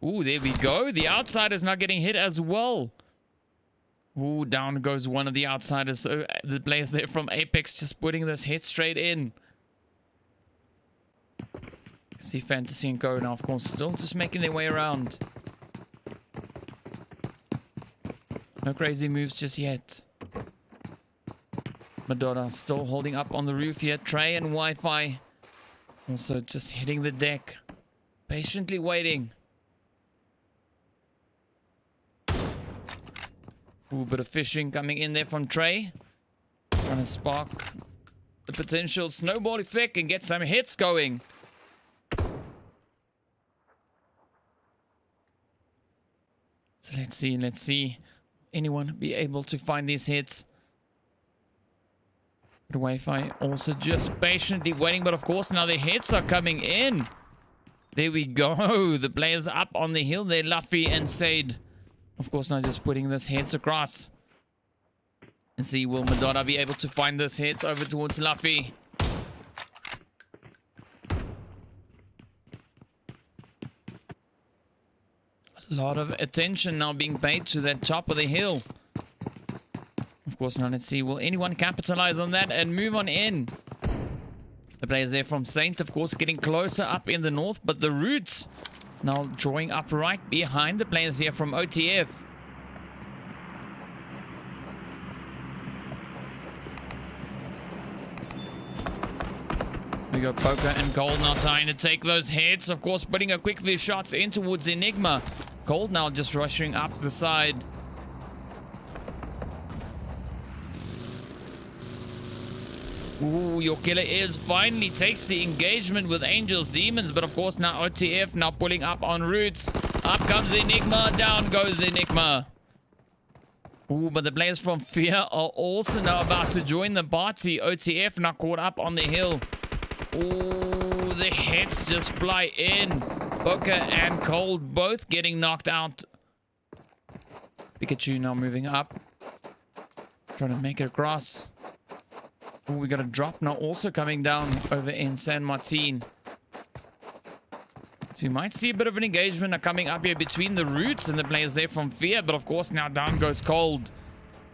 Ooh, there we go. The outside is not getting hit as well. Ooh, down goes one of the outsiders. So the players there from Apex just putting those hits straight in. See Fantasy and Co now, of course, still just making their way around. No crazy moves just yet. Madonna still holding up on the roof here. Trey and Wi-Fi also just hitting the deck. Patiently waiting. Ooh, bit of fishing coming in there from Trey. Trying to spark the potential snowball effect and get some hits going. So let's see. Anyone be able to find these hits? The Wi-Fi also just patiently waiting, but of course now the hits are coming in. There we go. The players up on the hill there, Luffy and Sade. Of course now just putting those hits across. And see, will Madonna be able to find those hits over towards Luffy? A lot of attention now being paid to that top of the hill. Of course, now let's see. Will anyone capitalize on that and move on in? The players there from Saint, of course, getting closer up in the north. But the Ruutz now drawing up right behind the players here from OTF. We got Poker and Cold now trying to take those hits. Of course, putting a quick few shots in towards Enigma. Cold now just rushing up the side. Ooh, your killer is finally takes the engagement with Angel's Demons. But of course now OTF now pulling up on Ruutz. Up comes Enigma. Down goes Enigma. Ooh, but the players from Fear are also now about to join the party. OTF now caught up on the hill. Ooh, the hits just fly in. Poker and Cold both getting knocked out. Pikachu now moving up. Trying to make it across. Ooh, we got a drop now also coming down over in San Martin. So you might see a bit of an engagement coming up here between the Ruutz and the players there from Fear. But of course now down goes Cold.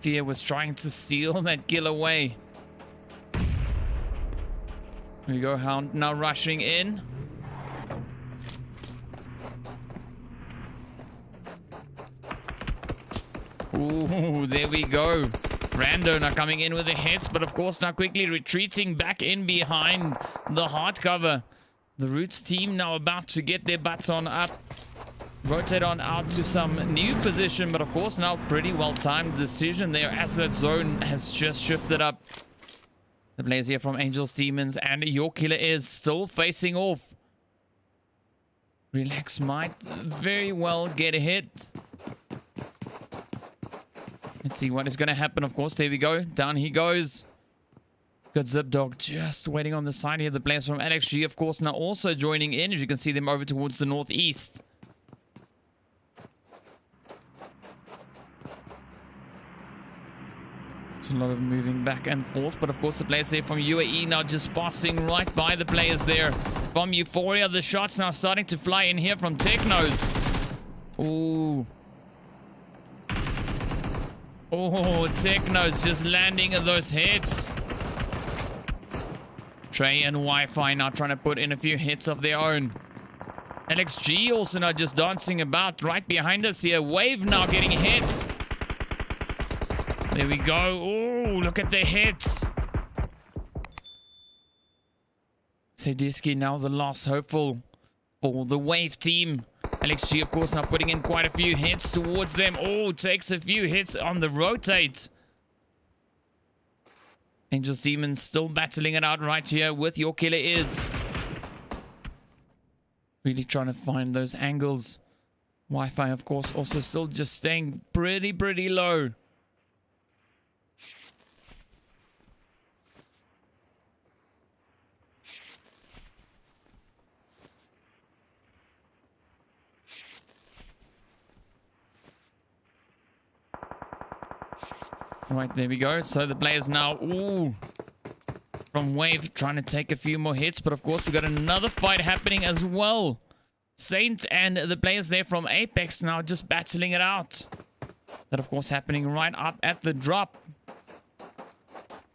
Fear was trying to steal that kill away. Here we go, Hound now rushing in. Ooh, there we go. Rando now coming in with the hits, but of course now quickly retreating back in behind the hard cover. The Ruutz team now about to get their butts on up. Rotate on out to some new position, but of course now pretty well timed decision there as that zone has just shifted up. The players here from Angel's Demons and your killer is still facing off. Relax might very well get a hit. Let's see what is going to happen. Of course, there we go. Down he goes. Got Zip Dog just waiting on the side here. The players from Lxg, of course, now also joining in. As you can see them over towards the northeast. It's a lot of moving back and forth. But of course, the players there from UAE now just passing right by the players there from Euphoria. The shots now starting to fly in here from Technos. Ooh. Oh, Techno's just landing those hits. Trey and Wi-Fi now trying to put in a few hits of their own. Lxg also now just dancing about right behind us here. Wave now getting hit. There we go. Oh, look at the hits. Sadisky now the last hopeful for the Wave team. Lxg, of course, now putting in quite a few hits towards them. Oh, takes a few hits on the rotate. Angel's Demons still battling it out right here with your killer is. Really trying to find those angles. Wi-Fi, of course, also still just staying pretty low. Right, there we go. So the players now, ooh, from Wave trying to take a few more hits. But of course, we got another fight happening as well. Saint and the players there from Apex now just battling it out. That, of course, happening right up at the drop.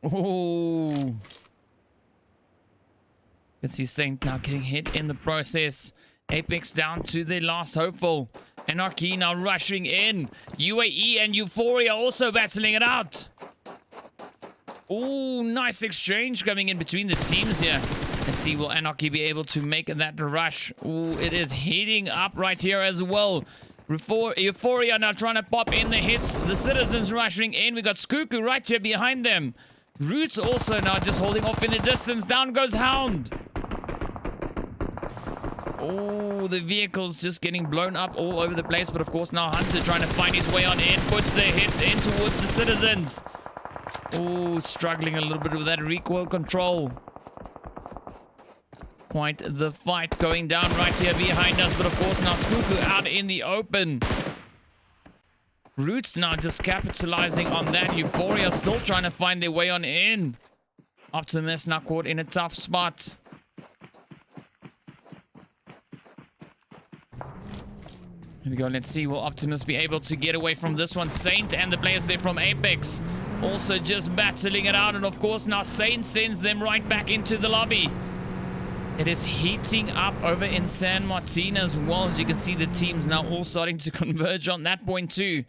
Ooh. Let's see Saint now getting hit in the process. Apex down to the last hopeful. Anarchy now rushing in. UAE and Euphoria also battling it out. Ooh, nice exchange coming in between the teams here. Let's see, will Anarchy be able to make that rush? Ooh, it is heating up right here as well. Euphoria now trying to pop in the hits. The Sidizens rushing in. We got Shuku right here behind them. Ruutz also now just holding off in the distance. Down goes Hound. Oh, the vehicle's just getting blown up all over the place. But of course now Hunter trying to find his way on in. Puts the hits in towards the Sidizens. Oh, struggling a little bit with that recoil control. Quite the fight going down right here behind us. But of course now Shuku out in the open. Ruutz now just capitalizing on that. Euphoria still trying to find their way on in. Optimus now caught in a tough spot. Here we go. Let's see. Will Optimus be able to get away from this one? Saint and the players there from Apex also just battling it out. And of course now Saint sends them right back into the lobby. It is heating up over in San Martin as well. As you can see, the teams now all starting to converge on that point too.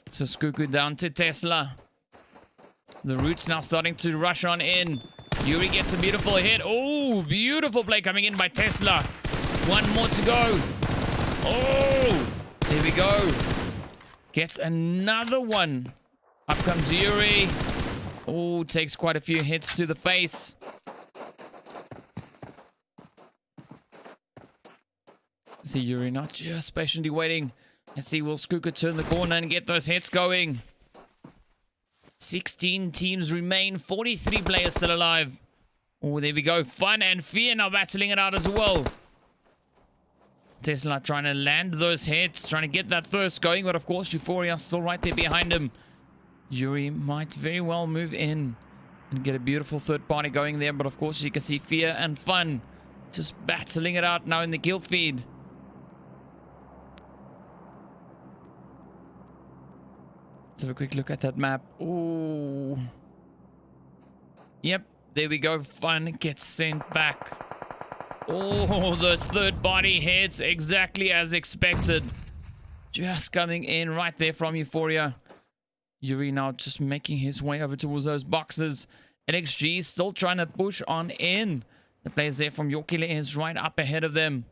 So Shuku down to Tesla. The Ruutz now starting to rush on in. Yuri gets a beautiful hit. Oh, beautiful play coming in by Tesla. One more to go. Oh, there we go. Gets another one. Up comes Yuri. Oh, takes quite a few hits to the face. See Yuri not just patiently waiting. Let's see, will Shuku turn the corner and get those hits going? 16 teams remain, 43 players still alive. Oh, there we go. Fun and Fear now battling it out as well. Tesla trying to land those hits, trying to get that thirst going, but of course Euphoria still right there behind him. Yuri might very well move in and get a beautiful third party going there, but of course you can see Fear and Fun just battling it out now in the kill feed. Let's have a quick look at that map. Ooh. Yep, there we go. Fun gets sent back. Oh, those third party hits exactly as expected. Just coming in right there from Euphoria. Yuri now just making his way over towards those boxes. Lxg still trying to push on in. The players there from Your Killer is right up ahead of them.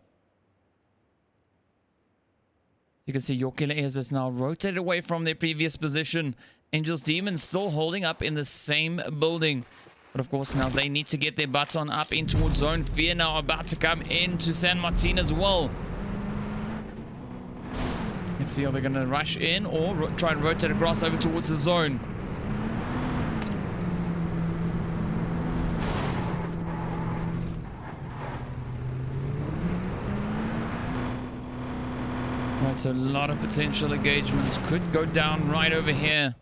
You can see Your Killer is now rotated away from their previous position. Angel's Demon still holding up in the same building. But of course now they need to get their butts on up in towards zone. Fear now about to come into San Martin as well. Let's see, are they going to rush in or try and rotate across over towards the zone? Right, so a lot of potential engagements could go down right over here.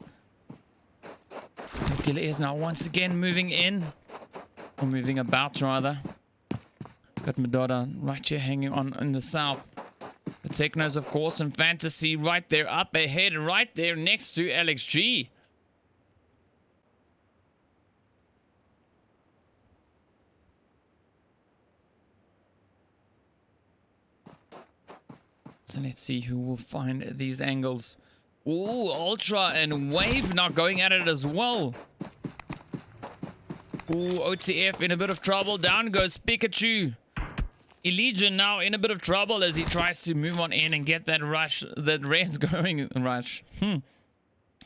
Killer is now once again moving in. Or moving about, rather. Got Madonna right here hanging on in the south. The Technos, of course, and Fantasy right there up ahead, right there next to Lxg. So let's see who will find these angles. Ooh, Ultra and Wave now going at it as well. Ooh, OTF in a bit of trouble. Down goes Pikachu. Elite now in a bit of trouble as he tries to move on in and get that rush, that res going rush.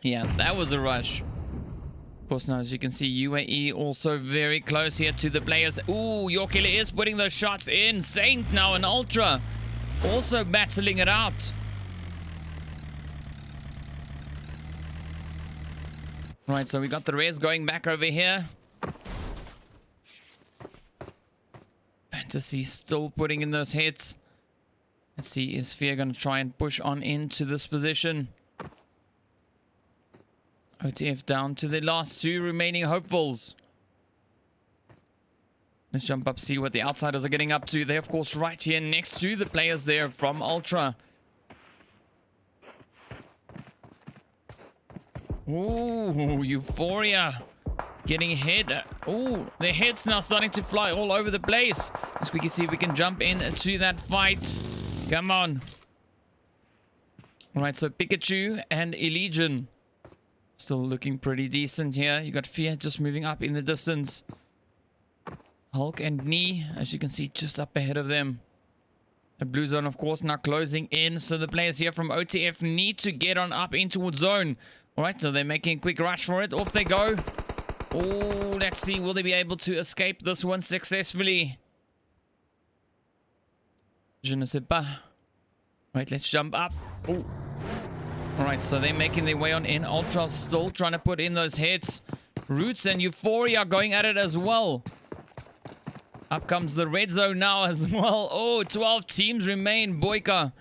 Yeah, that was a rush. Of course, now as you can see, UAE also very close here to the players. Ooh, Your Killer is putting those shots in. Saint now and Ultra also battling it out. Right, so we got the res going back over here. Fantasy still putting in those hits. Let's see, is Fear going to try and push on into this position? OTF down to the last two remaining hopefuls. Let's jump up, see what the outsiders are getting up to. They're, of course, right here next to the players there from Ultra. Ooh, Euphoria getting hit. Ooh, their heads now starting to fly all over the place. As we can see, we can jump into that fight. Come on. All right, so Pikachu and Elysian still looking pretty decent here. You got Fear just moving up in the distance. Hulk and Knee, as you can see, just up ahead of them. The blue zone, of course, now closing in. So the players here from OTF need to get on up in towards zone. All right, so they're making a quick rush for it. Off they go. Oh, let's see. Will they be able to escape this one successfully? Je ne sais pas. Right, let's jump up. Oh. All right, so they're making their way on in. Ultra still trying to put in those hits. Ruutz and Euphoria going at it as well. Up comes the red zone now as well. Oh, 12 teams remain. Boyka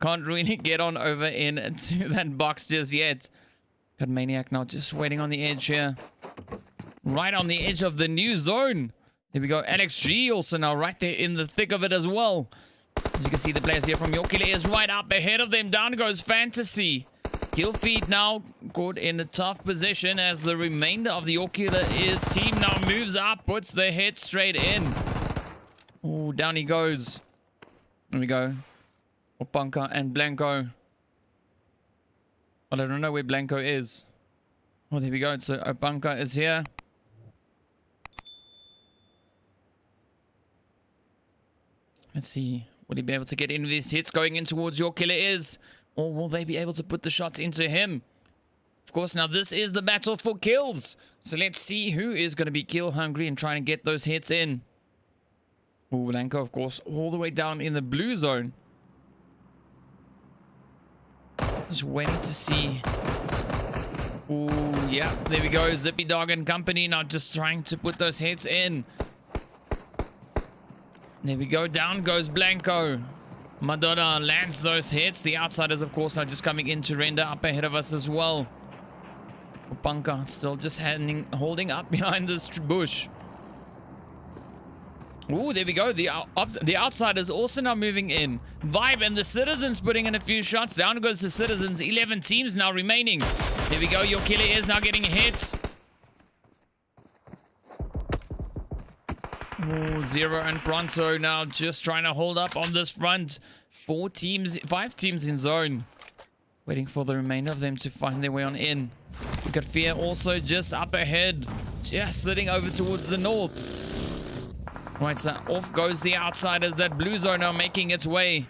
can't really get on over into that box just yet. Got Maniac now just waiting on the edge here. Right on the edge of the new zone. There we go. Lxg also now right there in the thick of it as well. As you can see, the players here from Your Killer is right up ahead of them. Down goes Fantasy. Kill feed now caught in a tough position as the remainder of the Your Killer is team now moves up, puts the hit straight in. Oh, down he goes. There we go. Opanka and Blanco. Well, I don't know where Blanco is. Oh, there we go. So Opanka is here. Let's see. Will he be able to get into these hits going in towards Your Killer Is? Or will they be able to put the shots into him? Of course, now this is the battle for kills. So let's see who is going to be kill hungry and trying to get those hits in. Oh, Blanco, of course, all the way down in the blue zone. Just waiting to see. Oh, yeah, there we go. Zippy Dog and company now just trying to put those hits in. There we go. Down goes Blanco. Madonna lands those hits. The outsiders, of course, are just coming in to render up ahead of us as well. Bunker still just holding up behind this bush. Oh, there we go. The outsiders also now moving in. Vibe and the Citizens putting in a few shots. Down goes the Citizens. 11 teams now remaining. There we go. Your Killer Is now getting hit. Oh, Zero and Pronto now just trying to hold up on this front. 5 teams in zone. Waiting for the remainder of them to find their way on in. We got Fear also just up ahead. Just sitting over towards the north. Right, so off goes the outsiders. That blue zone now making its way.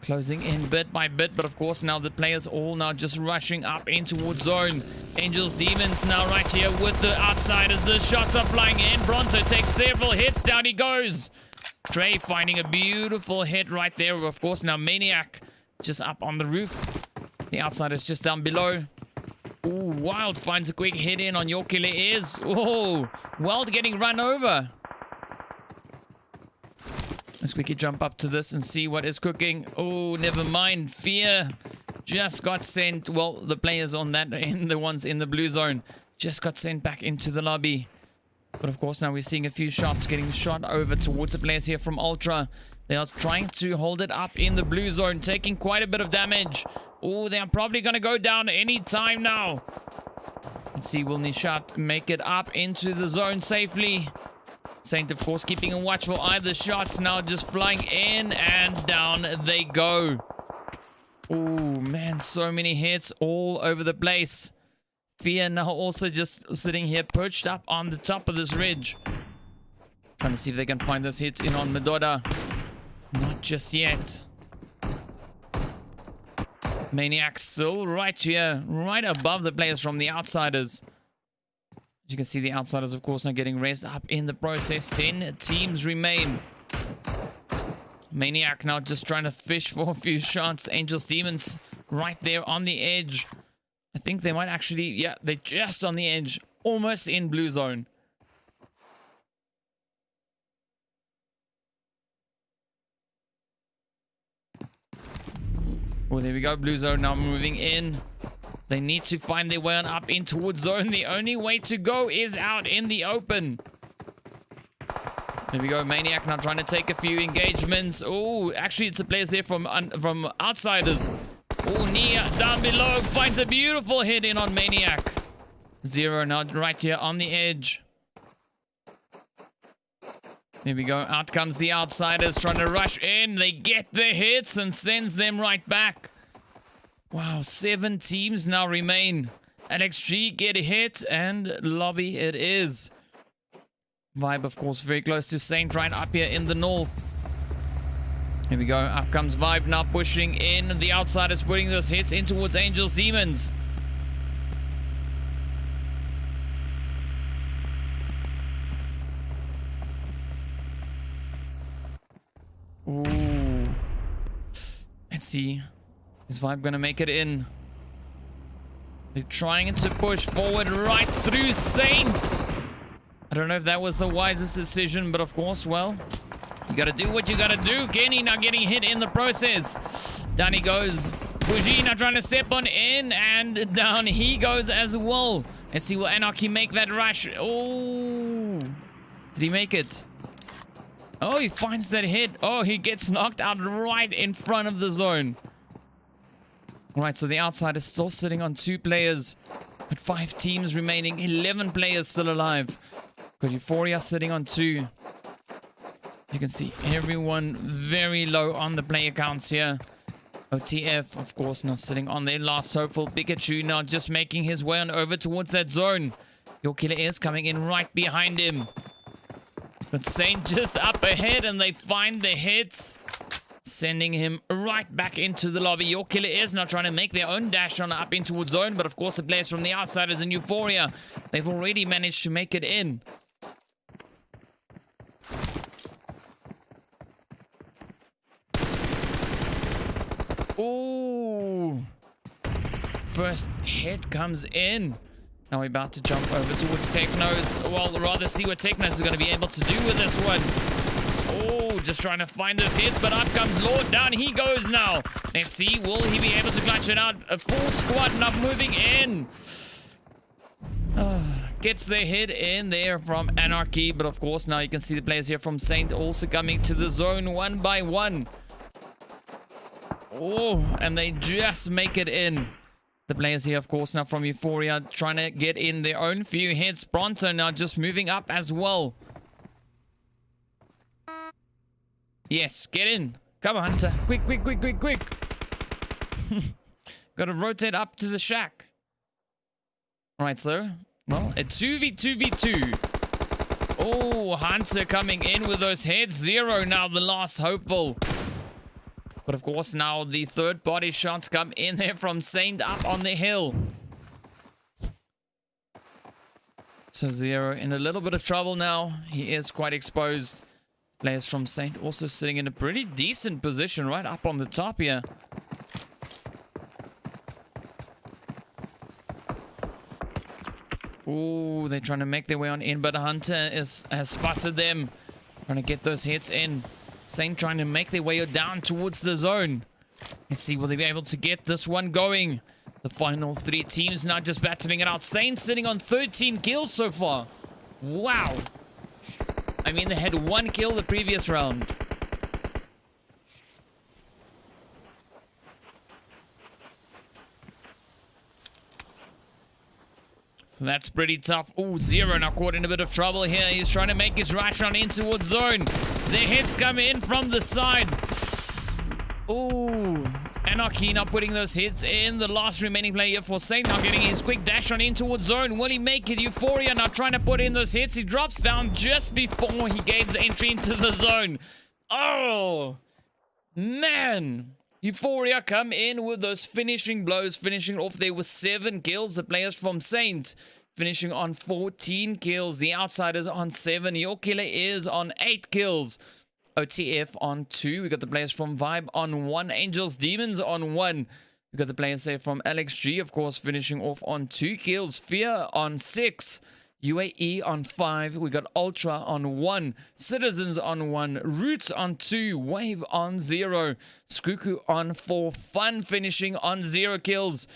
Closing in bit by bit, but of course now the players all now just rushing up in towards zone. Angels, Demons now right here with the outsiders. The shots are flying in. Bronto takes several hits. Down he goes. Trey finding a beautiful hit right there. Of course now Maniac just up on the roof. The outsiders just down below. Ooh, Wild finds a quick hit in on Your Killer Is. Oh, Wild getting run over. Let's quickly jump up to this and see what is cooking. Oh, never mind. Fear just got sent. Well, the players on that end, the ones in the blue zone, just got sent back into the lobby. But of course, now we're seeing a few shots getting shot over towards the players here from Ultra. They are trying to hold it up in the blue zone, taking quite a bit of damage. Oh, they are probably going to go down any time now. Let's see, will Nishat make it up into the zone safely? Saint, of course, keeping a watchful eye. The shots now just flying in and down they go. Oh, man, so many hits all over the place. Fear now also just sitting here perched up on the top of this ridge. Trying to see if they can find those hits in on Medora. Not just yet. Maniac still right here, right above the players from the outsiders. As you can see, the outsiders, of course, now getting raised up in the process. 10 teams remain. Maniac now just trying to fish for a few shots. Angels, Demons right there on the edge. I think they might actually... Yeah, they're just on the edge. Almost in blue zone. Oh, there we go. Blue zone now moving in. They need to find their way on up in towards zone. The only way to go is out in the open. There we go. Maniac now trying to take a few engagements. Oh, actually, it's the players there from outsiders. Oh, Nia down below finds a beautiful hit in on Maniac. Zero now right here on the edge. There we go. Out comes the outsiders trying to rush in. They get the hits and sends them right back. Wow, 7 teams now remain. Lxg get a hit and lobby it is. Vibe, of course, very close to Saint right up here in the north. Here we go. Up comes Vibe now pushing in. The outsiders putting those hits in towards Angels, Demons. Ooh. Let's see. Is Vibe gonna make it in? They're trying to push forward right through Saint. I don't know if that was the wisest decision, but of course, well, you gotta do what you gotta do. Kenny now getting hit in the process. Down he goes. Fuji now trying to step on in, and down he goes as well. Let's see, will Anarchy make that rush? Oh, did he make it? Oh, he finds that hit. Oh, he gets knocked out right in front of the zone. Right, so the outside is still sitting on 2 players. But 5 teams remaining. 11 players still alive. Got Euphoria sitting on 2. You can see everyone very low on the player counts here. OTF, of course, now sitting on their last hopeful. Pikachu now just making his way on over towards that zone. Your Killer Is coming in right behind him. But Saint just up ahead and they find the hits, sending him right back into the lobby. Your Killer is now trying to make their own dash on up in towards zone, but of course the players from the outsiders in Euphoria, they've already managed to make it in. Ooh. First hit comes in. Now we're about to jump over towards Technos. Well, rather see what Technos is going to be able to do with this one. Oh, just trying to find those hits, but up comes Lord. Down he goes now. Let's see, will he be able to clutch it out? A full squad now moving in. Gets the hit in there from Anarchy, but of course now you can see the players here from Saint also coming to the zone one by one. Oh, and they just make it in. The players here, of course, now from Euphoria trying to get in their own few hits. Bronto now just moving up as well. Yes, get in. Come on, Hunter. Quick, quick, quick, quick, quick. Got to rotate up to the shack. All right, so, well, a 2v2v2. Oh, Hunter coming in with those heads. Zero now, the last hopeful. But of course, now the third body shots come in there from Saint up on the hill. So Zero in a little bit of trouble now. He is quite exposed. Players from Saint also sitting in a pretty decent position right up on the top here. Ooh, they're trying to make their way on in, but Hunter has spotted them. Trying to get those hits in. Saint trying to make their way down towards the zone. Let's see, will they be able to get this one going? The final three teams now just battling it out. Saint sitting on 13 kills so far. Wow. I mean, they had 1 kill the previous round. So that's pretty tough. Ooh, Zero now caught in a bit of trouble here. He's trying to make his rush on in towards zone. The hits come in from the side. Ooh. Anarchy now putting those hits in. The last remaining player for Saint now getting his quick dash on in towards zone. Will he make it? Euphoria now trying to put in those hits. He drops down just before he gains entry into the zone. Oh, man. Euphoria come in with those finishing blows, finishing off there with 7 kills. The players from Saint finishing on 14 kills. The outsiders on 7. Your Killer is on 8 kills. OTF on 2. We got the players from Vibe on 1. Angels Demons on 1. We got the players there from Lxg, of course, finishing off on 2 kills. Fear on 6. UAE on 5. We got Ultra on 1. Sidizens on 1. Ruutz on 2. Wave on 0. Shuku on 4. Fun finishing on 0 kills.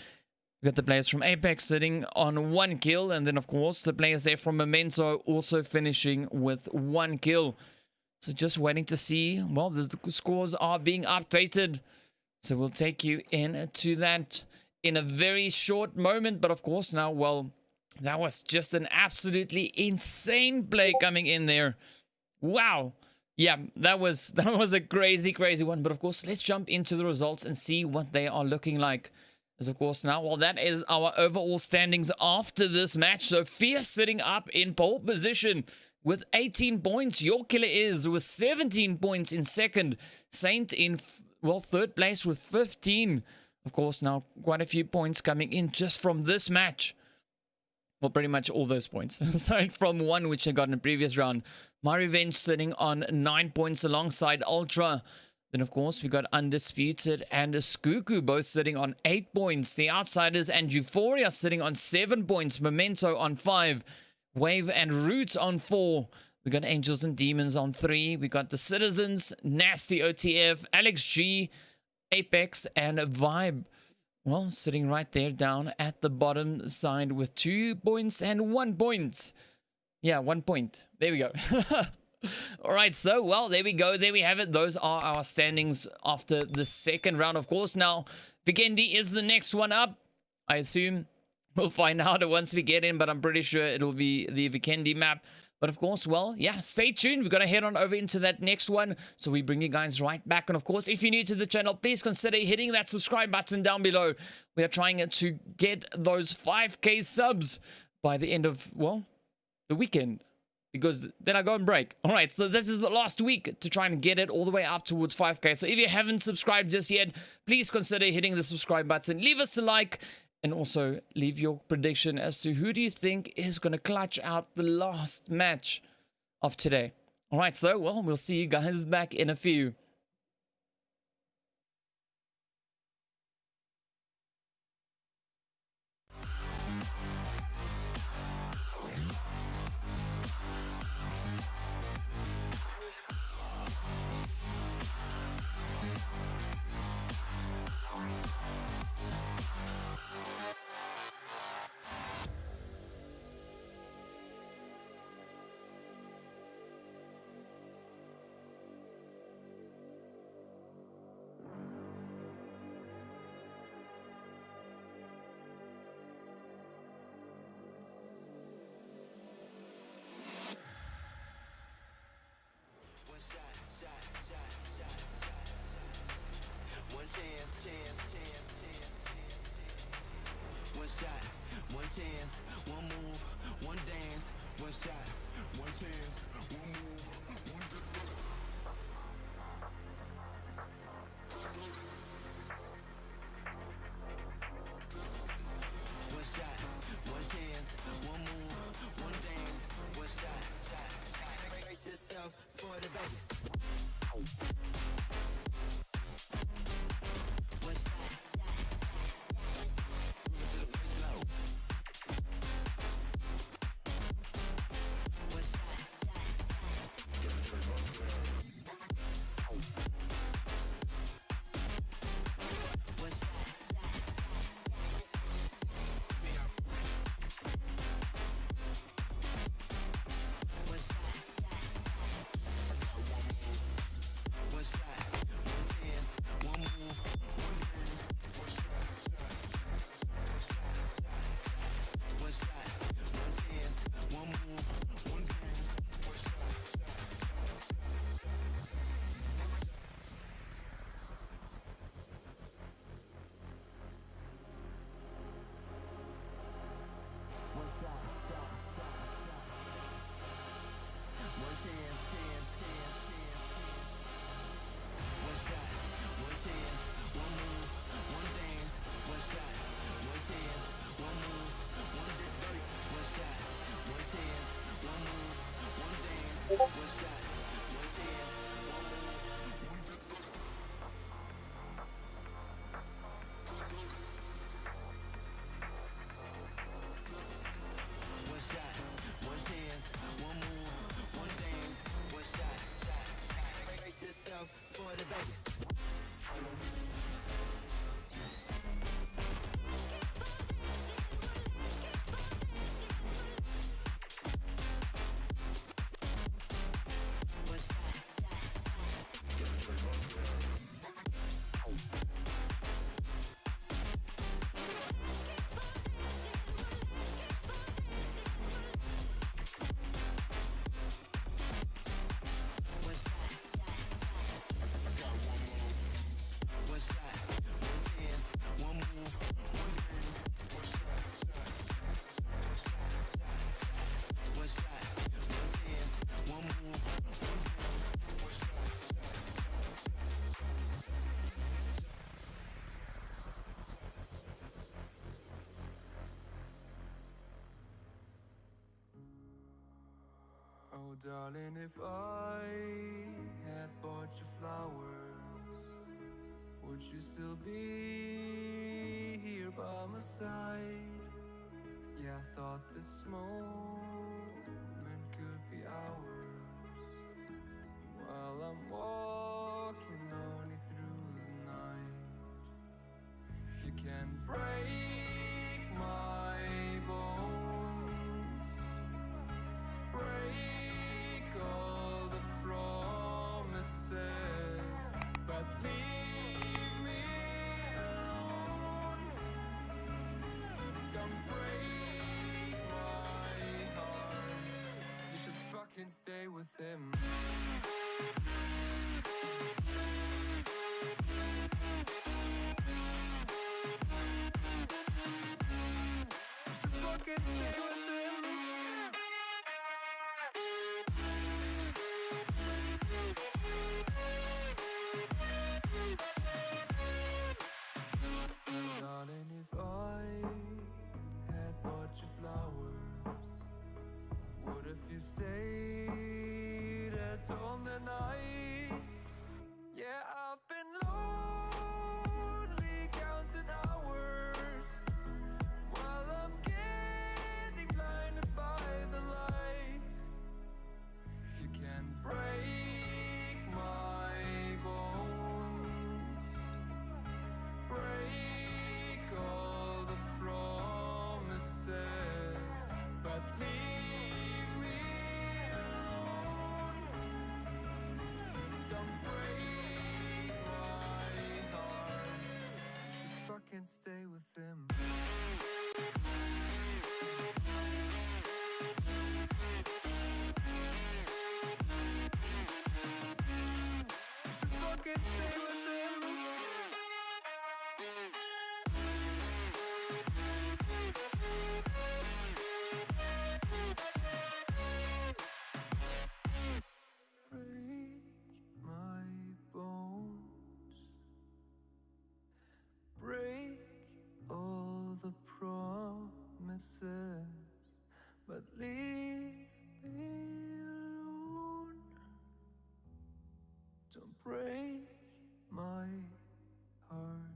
We got the players from Apex sitting on 1 kill. And then, of course, the players there from Memento also finishing with 1 kill. So just waiting to see. Well, the scores are being updated. So we'll take you into that in a very short moment. But, of course, now, well, that was just an absolutely insane play coming in there. Wow. Yeah, that was a crazy, crazy one. But, of course, let's jump into the results and see what they are looking like. As, of course, now, well, that is our overall standings after this match. So, Fierce sitting up in pole position with 18 points. Your Killer is with 17 points in second. Saint in, well, third place with 15. Of course, now quite a few points coming in just from this match. Well, pretty much all those points. Aside from 1 which I got in the previous round. My Revenge sitting on 9 points alongside Ultra. Then, of course, we got Undisputed and Shuku both sitting on 8 points. The Outsiders and Euphoria sitting on 7 points. Memento on 5. Wave and Ruutz on 4. We got Angels and Demons on 3. We got the Sidizens, Nasty OTF, Lxg, Apex, and Vibe. Well, sitting right there down at the bottom side with 2 points and 1 point. Yeah, 1 point. There we go. All right, so, well, there we go. There we have it. Those are our standings after the second round. Of course, now, Vikendi is the next one up, I assume. We'll find out once we get in, but I'm pretty sure it'll be the Vikendi map. But of course, well, yeah, stay tuned. We're going to head on over into that next one. So we bring you guys right back. And of course, if you're new to the channel, please consider hitting that subscribe button down below. We are trying to get those 5K subs by the end of, well, the weekend. because then I go and break. All right, so this is the last week to try and get it all the way up towards 5K. So if you haven't subscribed just yet, please consider hitting the subscribe button. Leave us a like and also leave your prediction as to who do you think is going to clutch out the last match of today. All right, so, well, we'll see you guys back in a few. One shot, one chance, one move, one dance. One shot, one chance, one move, one dance. One shot, one chance, one move, one dance. One shot, brace yourself for the bass. Oh, darling, if I had bought you flowers, would you still be here by my side? Yeah, I thought this moment could be ours. While I'm walking lonely through the night, you can break my bones, break all the promises, but leave me alone. Don't break my heart. You should fucking stay with him. You should fucking stay with him. on the night. Yeah, I've been lonely counting hours while I'm getting blinded by the light. You can break my bones, break all the promises, but leave me alone. Don't break my heart. You should fucking stay with him. Fucking stay with him. Break my bones, break all the promises, but leave me alone. Don't break my heart.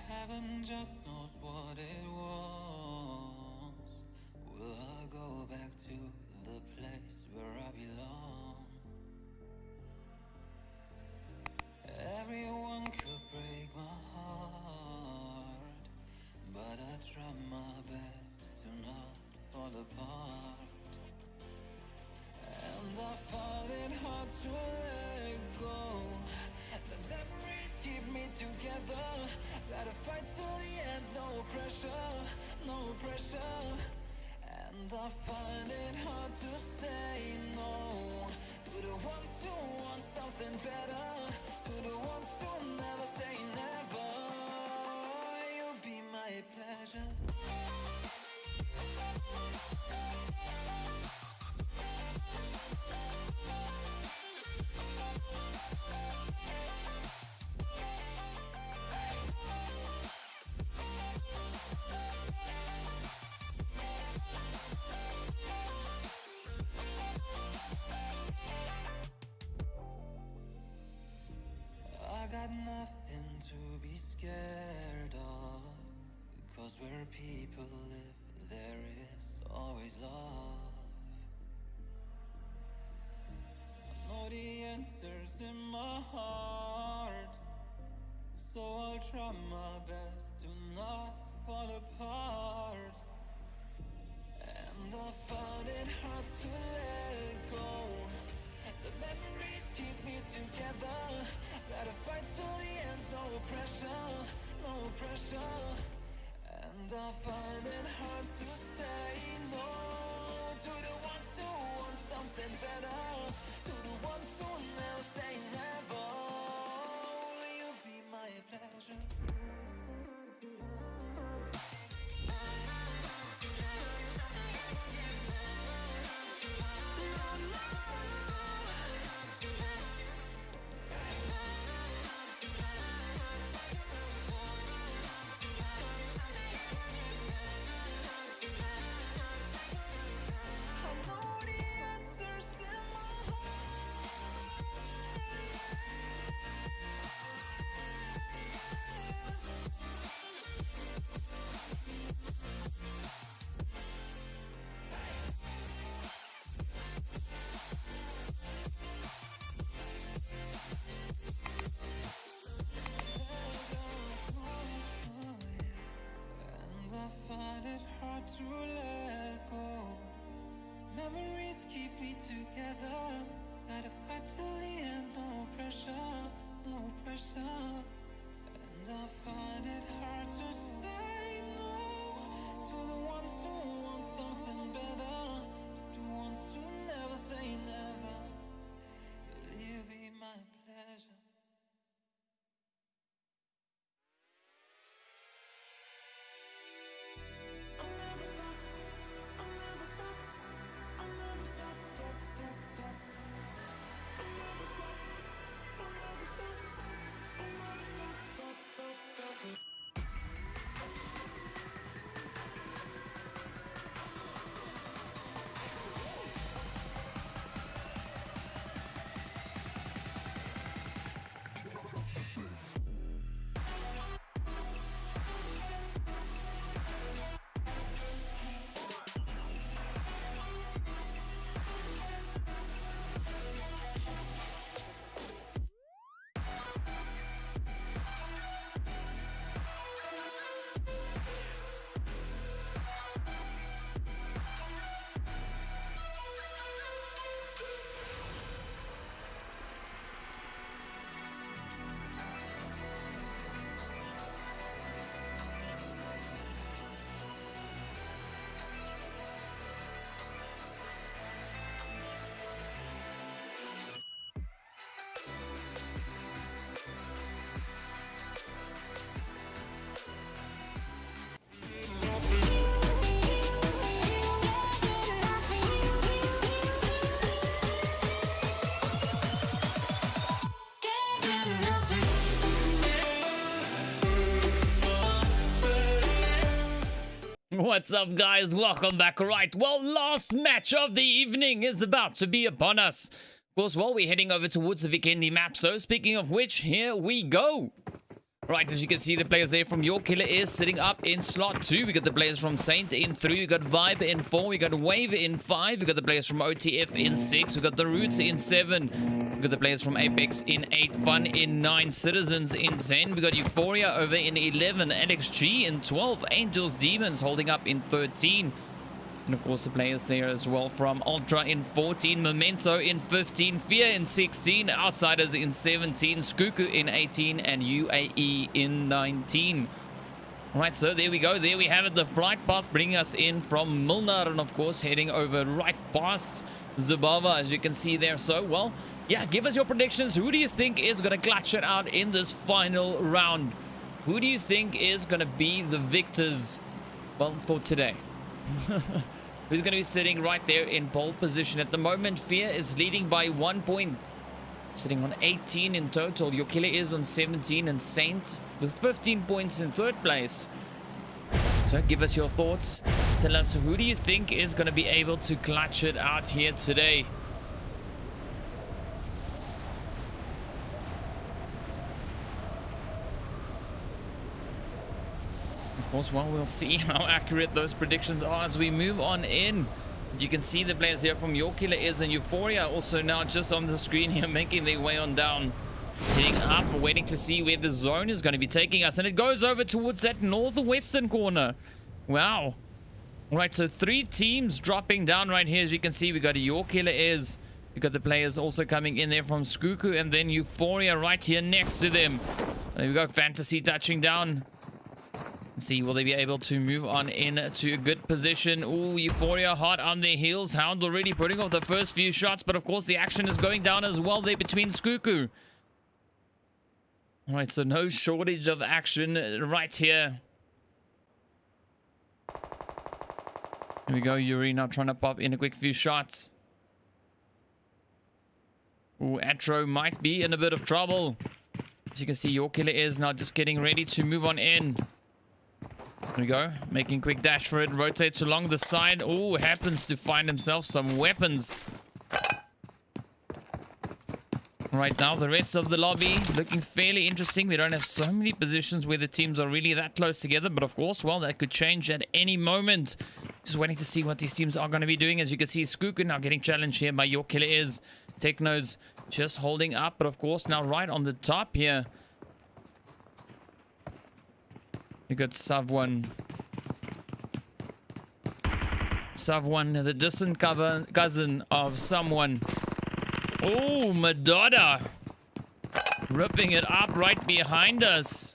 Heaven just knows what it wants. Will I go back to the place where I belong? Everyone could break my heart, but I try my best to not fall apart. And I find it hard to let go. The memories keep me together. Gotta fight till the end, no pressure, no pressure. And I find it hard to say no to the ones who want something better, to the ones who never say never. You'll be my pleasure. I got nothing to be scared of, because where people live, there is always love. I know the answers in my heart, so I'll try my best to not fall apart. And I found it hard to let go. The memories keep me together. Gotta fight till the end, no pressure, no pressure. And I find it hard to say no to the ones who want something better, to the ones who never say never. Will you be my pleasure? I know the answers in What's up, guys? Welcome back. Right, well, last match of the evening is about to be upon us. Of course, well, we're heading over towards the Vikendi map. So, speaking of which, here we go. Right, as you can see, the players there from Your Killer is sitting up in slot 2. We got the players from Saint in 3. We got Vibe in 4. We got Wave in 5. We got the players from OTF in 6. We got the Ruutz in 7. We got the players from Apex in 8. Fun in 9. Sidizens in 10. We got Euphoria over in 11. Lxg in 12. Angels Demons holding up in 13. And of course, the players there as well from Ultra in 14, Memento in 15, Fear in 16, Outsiders in 17, Shuku in 18, and UAE in 19. Alright, so there we go. There we have it. The flight path bringing us in from Milnar, and of course, heading over right past Zabava, as you can see there. So, well, yeah, give us your predictions. Who do you think is going to clutch it out in this final round? Who do you think is going to be the victors, well, for today? Who's going to be sitting right there in pole position? At the moment, Fear is leading by 1 point, sitting on 18 in total. Your Killer is on 17, and Saint with 15 points in third place. So give us your thoughts. Tell us, who do you think is going to be able to clutch it out here today? Of course, well, we'll see how accurate those predictions are as we move on in. You can see the players here from Your Killer is and Euphoria also now just on the screen here, making their way on down. Heading up, waiting to see where the zone is going to be taking us. And it goes over towards that northwestern corner. Wow. All right, so 3 teams dropping down right here. As you can see, we got Your Killer is. We got the players also coming in there from Shuku, and then Euphoria right here next to them. There we go, Fantasy touching down. See, will they be able to move on into a good position? Ooh, Euphoria hot on their heels. Hound already putting off the first few shots, but of course the action is going down as well there between Shuku. All right, so no shortage of action right here. Here we go, Yuri now trying to pop in a quick few shots. Ooh, Atro might be in a bit of trouble. As you can see, Your Killer is now just getting ready to move on in. There we go, making quick dash for it, rotates along the side. Oh, happens to find himself some weapons. Right now, the rest of the lobby looking fairly interesting. We don't have so many positions where the teams are really that close together, but of course, well, that could change at any moment. Just waiting to see what these teams are going to be doing. As you can see, Shuku now getting challenged here by Your Killer is. Techno's just holding up, but of course, now right on the top here. You got Savwan. Savwan, the distant cousin of someone. Oh, Madonna. Ripping it up right behind us.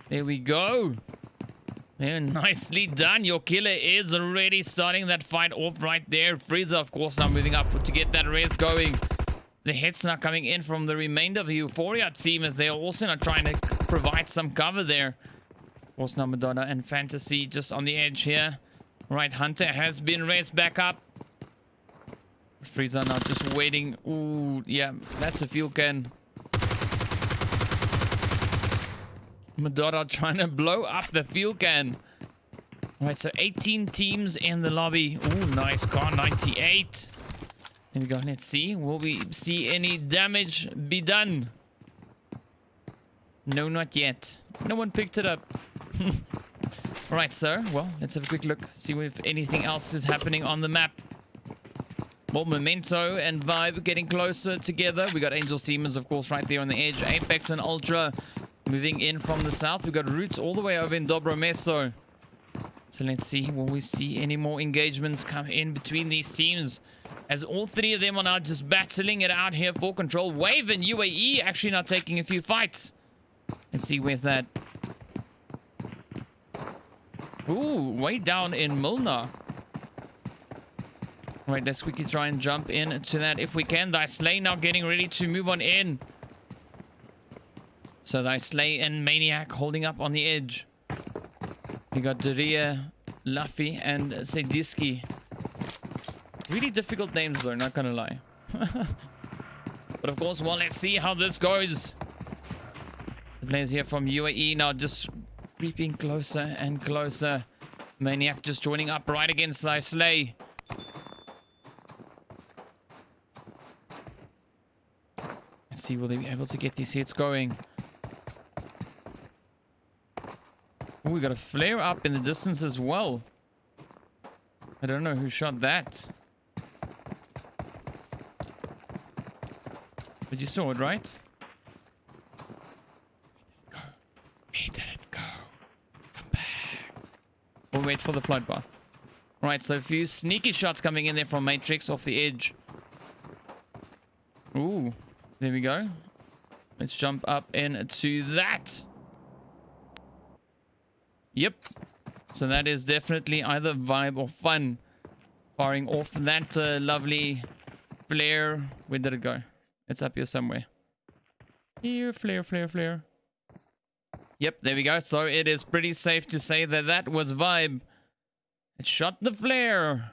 There we go. Yeah, nicely done. Your Killer is already starting that fight off right there. Frieza, of course, now moving up to get that race going. The hits now coming in from the remainder of the Euphoria team as they are also now trying to provide some cover there. Of course, now Madonna and Fantasy just on the edge here. Right, Hunter has been raised back up. Frieza now just waiting. Ooh, yeah, that's a fuel can. Madonna trying to blow up the fuel can. Right, so 18 teams in the lobby. Ooh, nice car, 98. Here we go, let's see. Will we see any damage be done? No, not yet. No one picked it up. Right, so, well, let's have a quick look. See if anything else is happening on the map. Well, Memento and Vibe getting closer together. We got Angels Demons, of course, right there on the edge. Apex and Ultra moving in from the south. We got Ruutz all the way over in Dobro Mesto. So let's see, will we see any more engagements come in between these teams? As all 3 of them are now just battling it out here for control. Wave and UAE actually now taking a few fights. Let's see, where's that? Ooh, way down in Milnar. Right, let's quickly try and jump into that if we can. Thy Slay now getting ready to move on in. So Thy Slay and Maniac holding up on the edge. We got Daria, Luffy, and Sediski. Really difficult names though, not gonna lie. But of course, well, let's see how this goes. The players here from UAE now just creeping closer and closer. Maniac just joining up right against thy Slay. Let's see, will they be able to get these hits going? Oh, we got a flare up in the distance as well. I don't know who shot that. But you saw it, right? Go. Where did it go? Come back. We'll wait for the float bar. Right, so a few sneaky shots coming in there from Matrix off the edge. Ooh, there we go. Let's jump up into that. Yep. So that is definitely either vibe or fun. Firing off that lovely flare. Where did it go? It's up here somewhere. Here, flare, flare, flare. Yep, there we go. So it is pretty safe to say that that was vibe. It shot the flare.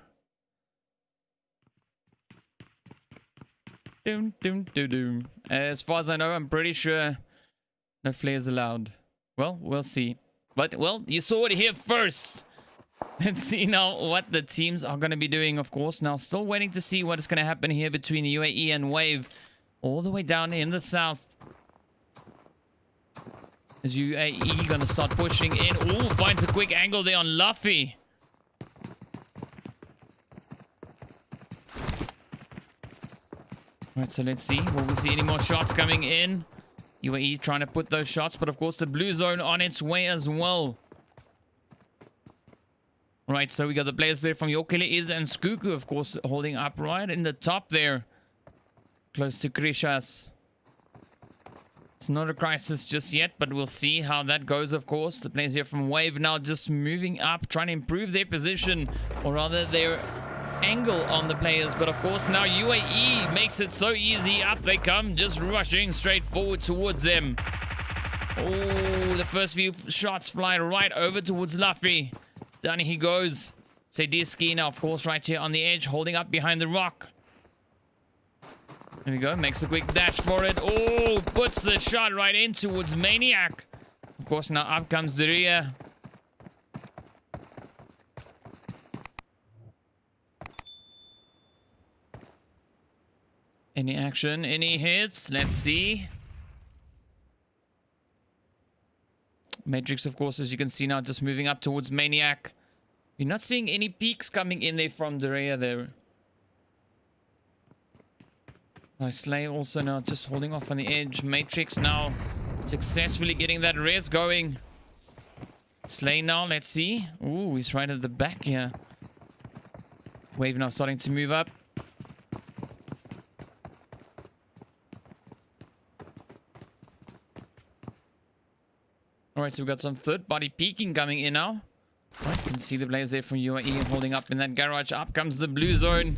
Doom, doom, doom, doom. As far as I know, I'm pretty sure no flares allowed. Well, we'll see. But, well, you saw it here first. Let's see now what the teams are going to be doing, of course. Now, still waiting to see what is going to happen here between UAE and Wave. All the way down in the south. Is UAE going to start pushing in? Ooh, finds a quick angle there on Luffy. Alright, so let's see. Will we see any more shots coming in? UAE trying to put those shots, but of course the blue zone on its way as well. Right, so we got the players there from Is and Shuku, of course, holding up right in the top there. Close to Krishas. It's not a crisis just yet, but we'll see how that goes, of course. The players here from Wave now just moving up, trying to improve their position, or rather their angle on the players. But of course now UAE makes it so easy. Up they come, just rushing straight forward towards them. Oh, the first few shots fly right over towards Luffy. Down he goes. Sidizens now, of course, right here on the edge, holding up behind the rock. There we go, makes a quick dash for it. Oh, puts the shot right in towards Maniac. Of course, now up comes Daria. Any action? Any hits? Let's see. Matrix, of course, as you can see now, just moving up towards Maniac. You're not seeing any peaks coming in there from Daria there. Slay also now just holding off on the edge. Matrix now successfully getting that res going. Slay now, let's see. Ooh, he's right at the back here. Wave now starting to move up. Alright, so we've got some third party peeking coming in now. Right, you can see the players there from UAE holding up in that garage. Up comes the blue zone.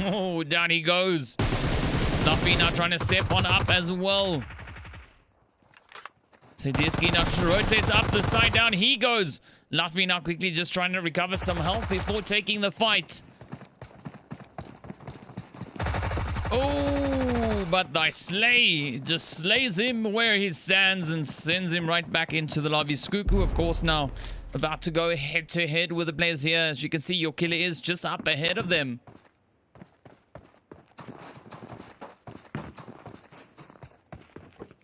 Oh, down he goes. Luffy now trying to step on up as well. Sidizens now rotates up the side. Down he goes. Luffy now quickly just trying to recover some health before taking the fight. Oh, but thy Slay just slays him where he stands and sends him right back into the lobby. Shuku, of course, now about to go head to head with the players here. As you can see, your killer is just up ahead of them.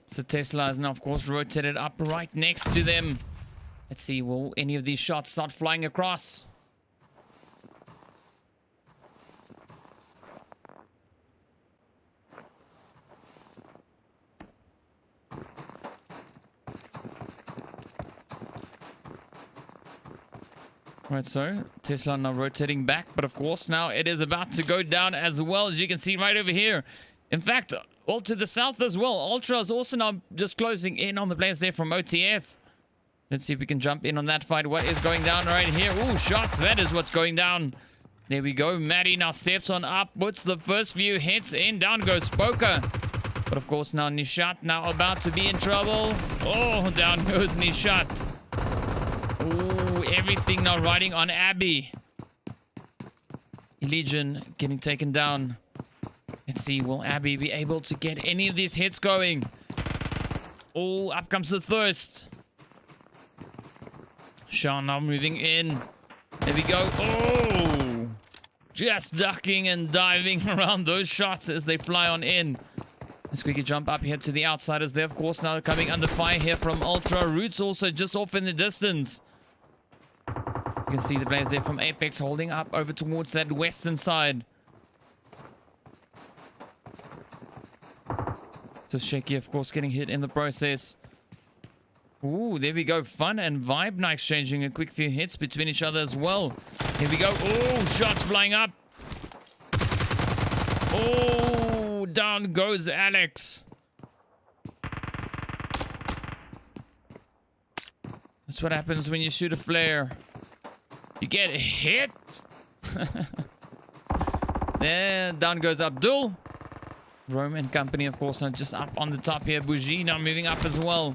So Tesla is now, of course, rotated up right next to them. Let's see, will any of these shots start flying across? Right, so Tesla now rotating back, but of course now it is about to go down as well, as you can see right over here. In fact, all to the south as well. Ultra is also now just closing in on the players there from OTF. Let's see if we can jump in on that fight. What is going down right here? Ooh, shots. That is what's going down. There we go. Maddie now steps on up. Puts the first few hits in. Down goes Poker. But of course now Nishat now about to be in trouble. Oh, down goes Nishat. Ooh, everything now riding on Abby. Legion getting taken down. Let's see, will Abby be able to get any of these hits going? Oh, up comes the Thirst. Sean now moving in. There we go. Oh! Just ducking and diving around those shots as they fly on in. Let's quickly jump up here to the outsiders. They, of course, now coming under fire here from Ultra. Ruutz also just off in the distance. You can see the players there from Apex holding up over towards that western side. So Shaky, of course, getting hit in the process. Ooh, there we go. Fun and Vibe now exchanging a quick few hits between each other as well. Here we go. Oh, shots flying up. Oh, down goes Alex. That's what happens when you shoot a flare. You get hit. There, down goes Abdul. Rome and company, of course, are just up on the top here. Bougie now moving up as well.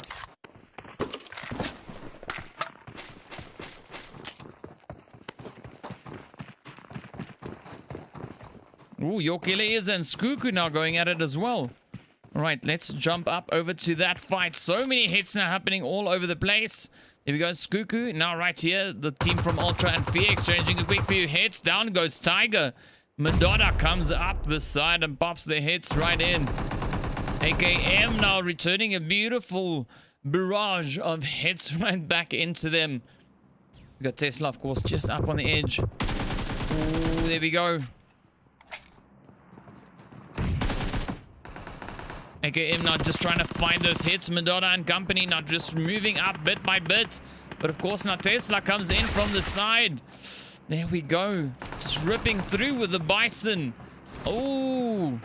Ooh, your killer is and Shuku now going at it as well. All right, let's jump up over to that fight. So many hits now happening all over the place. Here we go, Shuku. Now right here, the team from Ultra and Fear exchanging a quick few hits. Down goes Tiger. Madonna comes up the side and pops the hits right in. AKM now returning a beautiful barrage of hits right back into them. We got Tesla, of course, just up on the edge. Ooh, there we go. AKM not just trying to find those hits. Madonna and company not just moving up bit by bit. But of course now Tesla comes in from the side. There we go. Just ripping through with the Bison. Oh.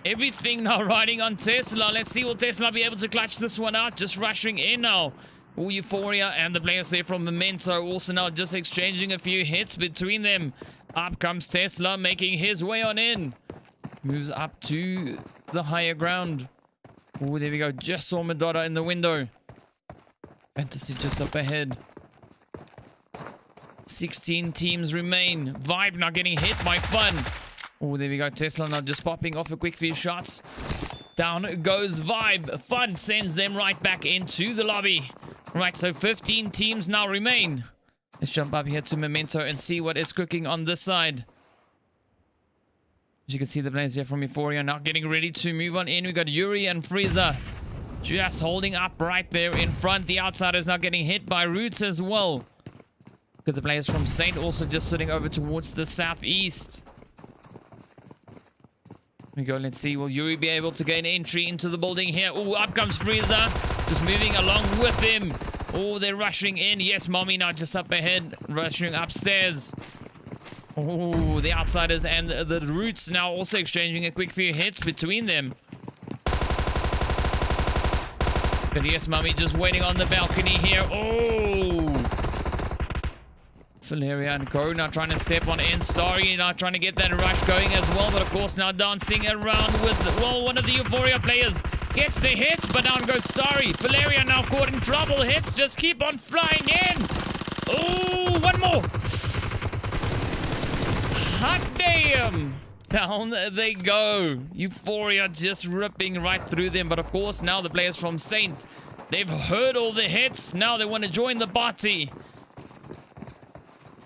Everything now riding on Tesla. Let's see, will Tesla be able to clutch this one out? Just rushing in now. Oh, Euphoria and the players there from Memento also now just exchanging a few hits between them. Up comes Tesla making his way on in. Moves up to the higher ground. Oh, there we go. Just saw Madonna in the window. Fantasy just up ahead. 16 teams remain. Vibe now getting hit by Fun. Oh, there we go. Tesla now just popping off a quick few shots. Down goes Vibe. Fun sends them right back into the lobby. Right, so 15 teams now remain. Let's jump up here to Memento and see what is cooking on this side. As you can see, the players here from Euphoria now getting ready to move on in. We got Yuri and Frieza just holding up right there in front. The outsiders now getting hit by Ruutz as well. Got the players from Saint also just sitting over towards the southeast. Here we go, let's see. Will Yuri be able to gain entry into the building here? Oh, up comes Frieza. Just moving along with him. Oh, they're rushing in. Yes, Mommy now just up ahead. Rushing upstairs. Oh, the outsiders and the Ruutz now also exchanging a quick few hits between them. But yes, Mummy just waiting on the balcony here. Oh! Valeria and Co now trying to step on in. Starry now trying to get that rush going as well. But of course now dancing around with, well, one of the Euphoria players gets the hits. But down goes Starry. Valeria now caught in trouble. Hits just keep on flying in. Oh, one more. Hot damn! Down they go. Euphoria just ripping right through them. But of course, now the players from Saint, they've heard all the hits. Now they want to join the party.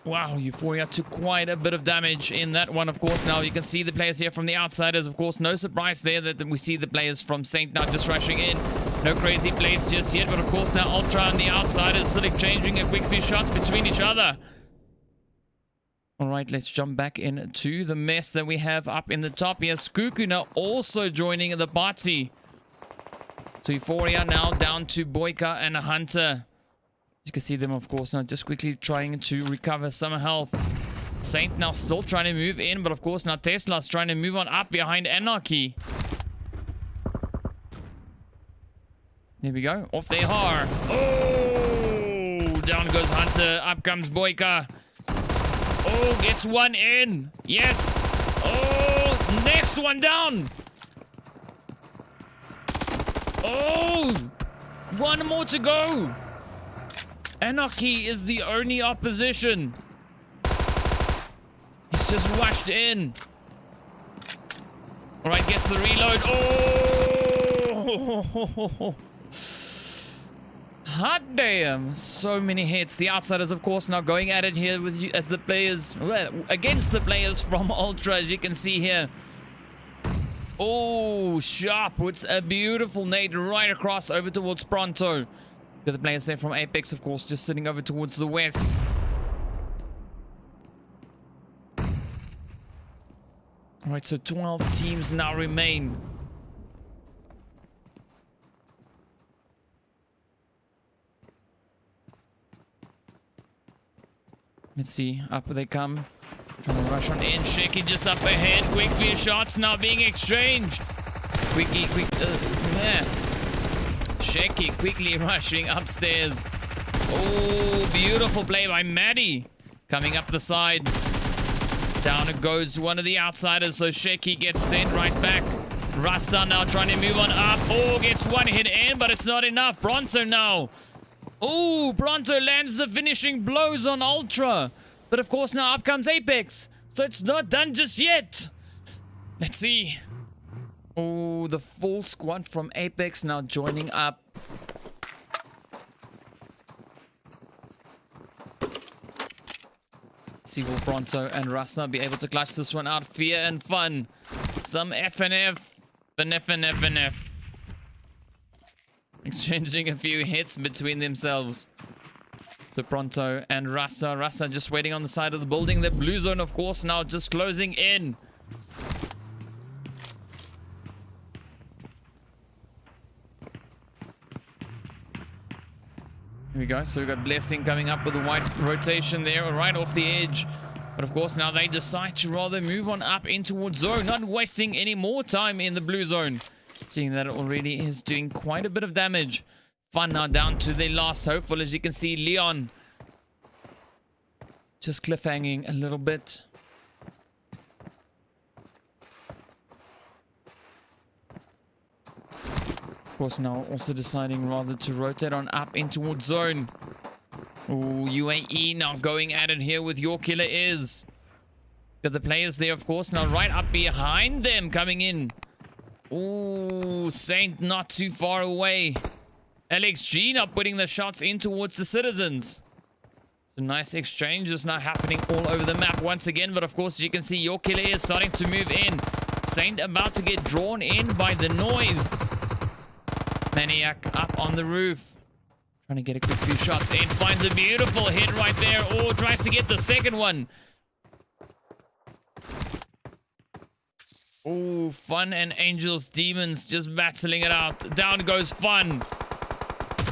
Wow, Euphoria took quite a bit of damage in that one. Of course, now you can see the players here from the outsiders. Of course, no surprise there that we see the players from Saint now just rushing in. No crazy plays just yet. But of course, now Ultra and the outsiders still exchanging a quick few shots between each other. All right, let's jump back into the mess that we have up in the top here. Shuku now also joining the party. So Euphoria now down to Boyka and a Hunter. You can see them, of course, now just quickly trying to recover some health. Saint now still trying to move in, but of course now Tesla's trying to move on up behind Anarchy. There we go. Off they are. Oh! Down goes Hunter. Up comes Boyka. Oh, gets one in. Yes. Oh, next one down. Oh, one more to go. Anarchy is the only opposition. He's Apex just rushed in. All right, gets the reload. Oh! Hot damn. So many hits. The outsiders, of course, now going at it here with you as the players, well, against the players from Ultra, as you can see here. Oh, sharp. It's a beautiful nade right across over towards Pronto. Got the players there from Apex, of course, just sitting over towards the west. All right, so 12 teams now remain. Let's see, up they come. Trying to rush on in. Shaky just up ahead. Quickly, shots now being exchanged. Yeah. Shaky quickly rushing upstairs. Oh, beautiful play by Maddie. Coming up the side. Down it goes one of the outsiders, so Shaky gets sent right back. Rasta now trying to move on up. Oh, gets one hit in, but it's not enough. Bronzo now. Oh, Bronzo lands the finishing blows on Ultra. But of course now up comes Apex. So it's not done just yet. Let's see. Oh, the full squad from Apex now joining up. See, will Bronto and Rasta be able to clutch this one out? Fear and fun. Some FNF. FNF. Exchanging a few hits between themselves. So Pronto and Rasta. Rasta just waiting on the side of the building. The blue zone, of course, now just closing in. Here we go. So we've got Blessing coming up with a white rotation there, right off the edge. But of course, now they decide to rather move on up in towards zone, not wasting any more time in the blue zone. Seeing that it already is doing quite a bit of damage. Fun now down to the last hopeful. As you can see, Leon just cliffhanging a little bit. Of course, now also deciding rather to rotate on up in towards zone. Oh, UAE now going at it here with Your Killer Is. Got the players there, of course, now right up behind them coming in. Oh, Saint not too far away. Lxg now putting the shots in towards the Citizens. So nice exchanges now happening all over the map once again. But of course, as you can see, Your Killer Is starting to move in. Saint about to get drawn in by the noise. Maniac up on the roof. Trying to get a quick few shots in. Finds a beautiful hit right there. Oh, tries to get the second one. Oh, Fun and Angels Demons just battling it out. Down goes Fun.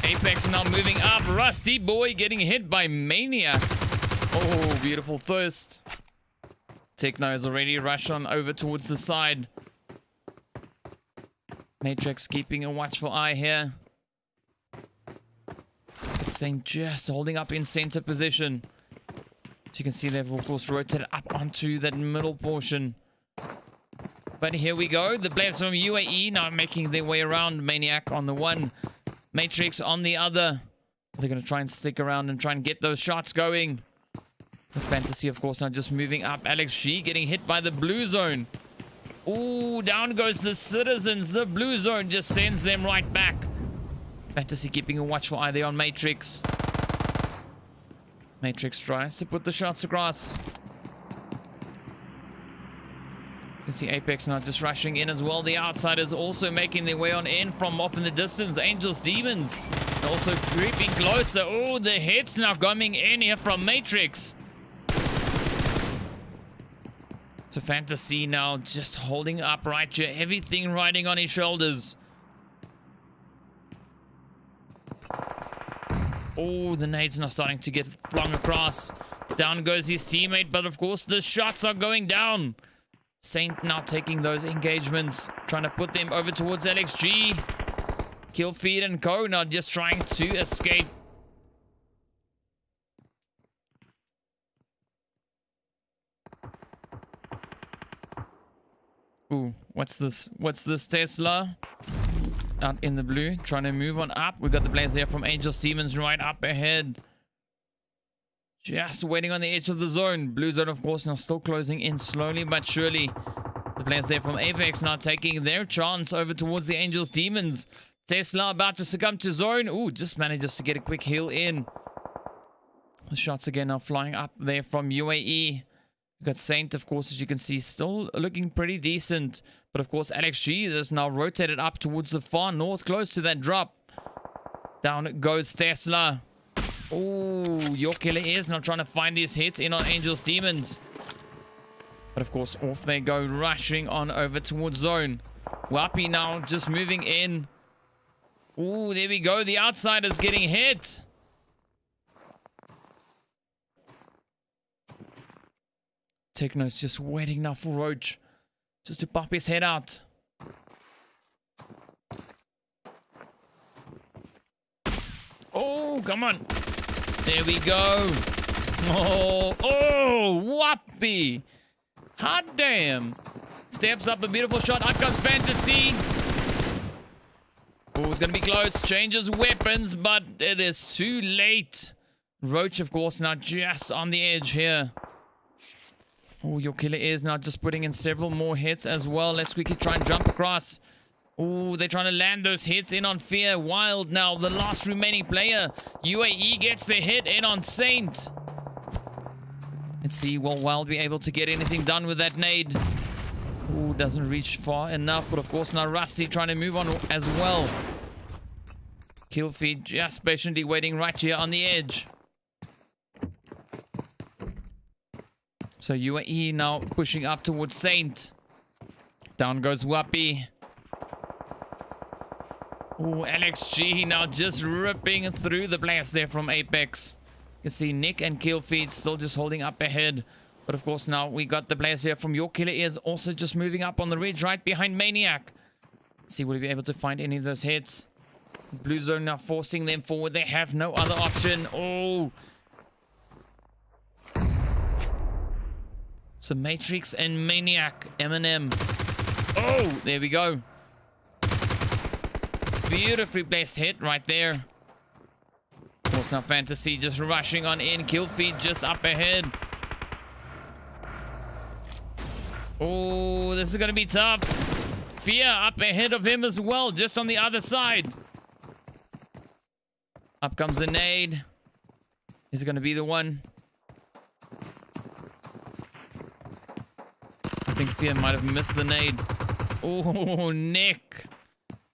Apex now moving up. Rusty Boy getting hit by Maniac. Oh, beautiful Thirst. Techno is already rushed on over towards the side. Matrix keeping a watchful eye here. Saint just holding up in center position. As you can see, they've of course rotated up onto that middle portion. But here we go. The players from UAE now making their way around. Maniac on the one. Matrix on the other. They're going to try and stick around and try and get those shots going. The Fantasy, of course, now just moving up. Lxg getting hit by the blue zone. Ooh, down goes the Citizens. The blue zone just sends them right back. Fantasy keeping a watchful eye there on Matrix. Matrix tries to put the shots across. You can see Apex now just rushing in as well. The outsiders also making their way on in from off in the distance. Angels, Demons also creeping closer. Oh, the hits now coming in here from Matrix. So Fantasy now just holding up right here. Everything riding on his shoulders. Oh, the nades now starting to get flung across. Down goes his teammate, but of course the shots are going down. Saint now taking those engagements, trying to put them over towards Lxg. Kill Feed and Co now just trying to escape. Ooh, what's this? What's this, Tesla? Out in the blue, trying to move on up. We've got the players there from Angels Demons right up ahead. Just waiting on the edge of the zone. Blue zone, of course, now still closing in slowly but surely. The players there from Apex now taking their chance over towards the Angels Demons. Tesla about to succumb to zone. Ooh, just manages to get a quick heal in. The shots again are flying up there from UAE. We've got Saint, of course, as you can see, still looking pretty decent. But of course, Lxg is now rotated up towards the far north, close to that drop. Down goes Tesla. Oh, your killer is now trying to find these hits in on Angels Demons. But of course, off they go, rushing on over towards zone. Wapi now just moving in. Oh, there we go. The outsider's getting hit. Techno's just waiting now for Roach just to pop his head out. Oh, come on. There we go. Oh, Wapi. Hot damn. Steps up a beautiful shot. Up comes Fantasy. Oh, it's going to be close. Changes weapons, but it is too late. Roach, of course, now just on the edge here. Oh, your killer is now just putting in several more hits as well. Let's quickly try and jump across. Oh, they're trying to land those hits in on Fear. Wild now, the last remaining player. UAE gets the hit in on Saint. Let's see, will Wild be able to get anything done with that nade? Oh, doesn't reach far enough. But of course now Rusty trying to move on as well. Killfeed just patiently waiting right here on the edge. So UAE now pushing up towards Saint. Down goes Wapi. Oh, Lxg now just ripping through the players there from Apex. You can see Nick and Killfeed still just holding up ahead. But of course now we got the players here from Your Killer Ears also just moving up on the ridge right behind Maniac. Let's see, will he be able to find any of those hits? Blue zone now forcing them forward. They have no other option. Oh. So Matrix and Maniac, Eminem. Oh, there we go. Beautifully placed hit right there. Of course now Fantasy just rushing on in. Killfeed just up ahead. Oh, this is going to be tough. Fear up ahead of him as well, just on the other side. Up comes the nade. Is it going to be the one? I think Fear might have missed the nade. Oh, Nick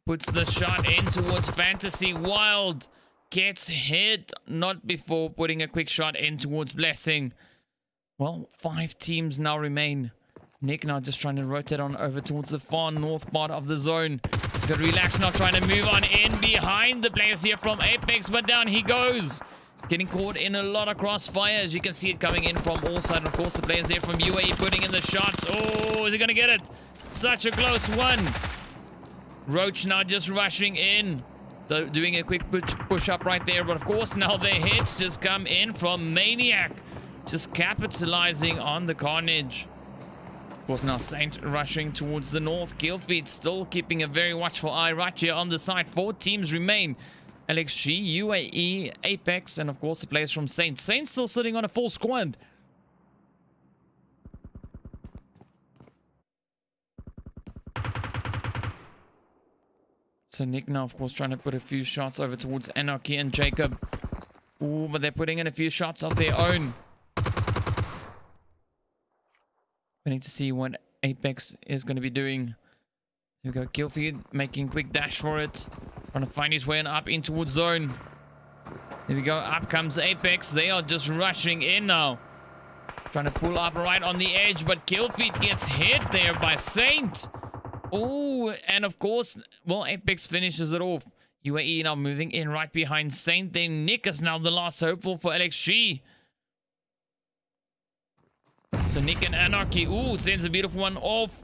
puts the shot in towards Fantasy. Wild gets hit, not before putting a quick shot in towards Blessing. Well, 5 teams now remain. Nick now just trying to rotate on over towards the far north part of the zone. Got Relax now trying to move on in behind the players here from Apex, but down he goes. Getting caught in a lot of crossfire, as you can see it coming in from all sides. Of course, the players there from UAE putting in the shots. Oh, is he going to get it? Such a close one. Roach now just rushing in. Doing a quick push up right there. But of course, now the hits just come in from Maniac. Just capitalizing on the carnage. Of course, now Saint rushing towards the north. Killfeed still keeping a very watchful eye right here on the side. 4 teams remain. Lxg, UAE, Apex, and of course the players from Saint. Saint still sitting on a full squad. So Nick now, of course, trying to put a few shots over towards Anarchy and Jacob. Ooh, but they're putting in a few shots of their own. We need to see what Apex is going to be doing. Here we go, Killfeed making quick dash for it. Trying to find his way on up in towards zone. There we go, up comes Apex. They are just rushing in now. Trying to pull up right on the edge, but Killfeed gets hit there by Saint. Oh, and of course, well, Apex finishes it off. UAE now moving in right behind Saint. Then Nick is now the last hopeful for Lxg. So Nick and Anarchy, ooh, sends a beautiful one off.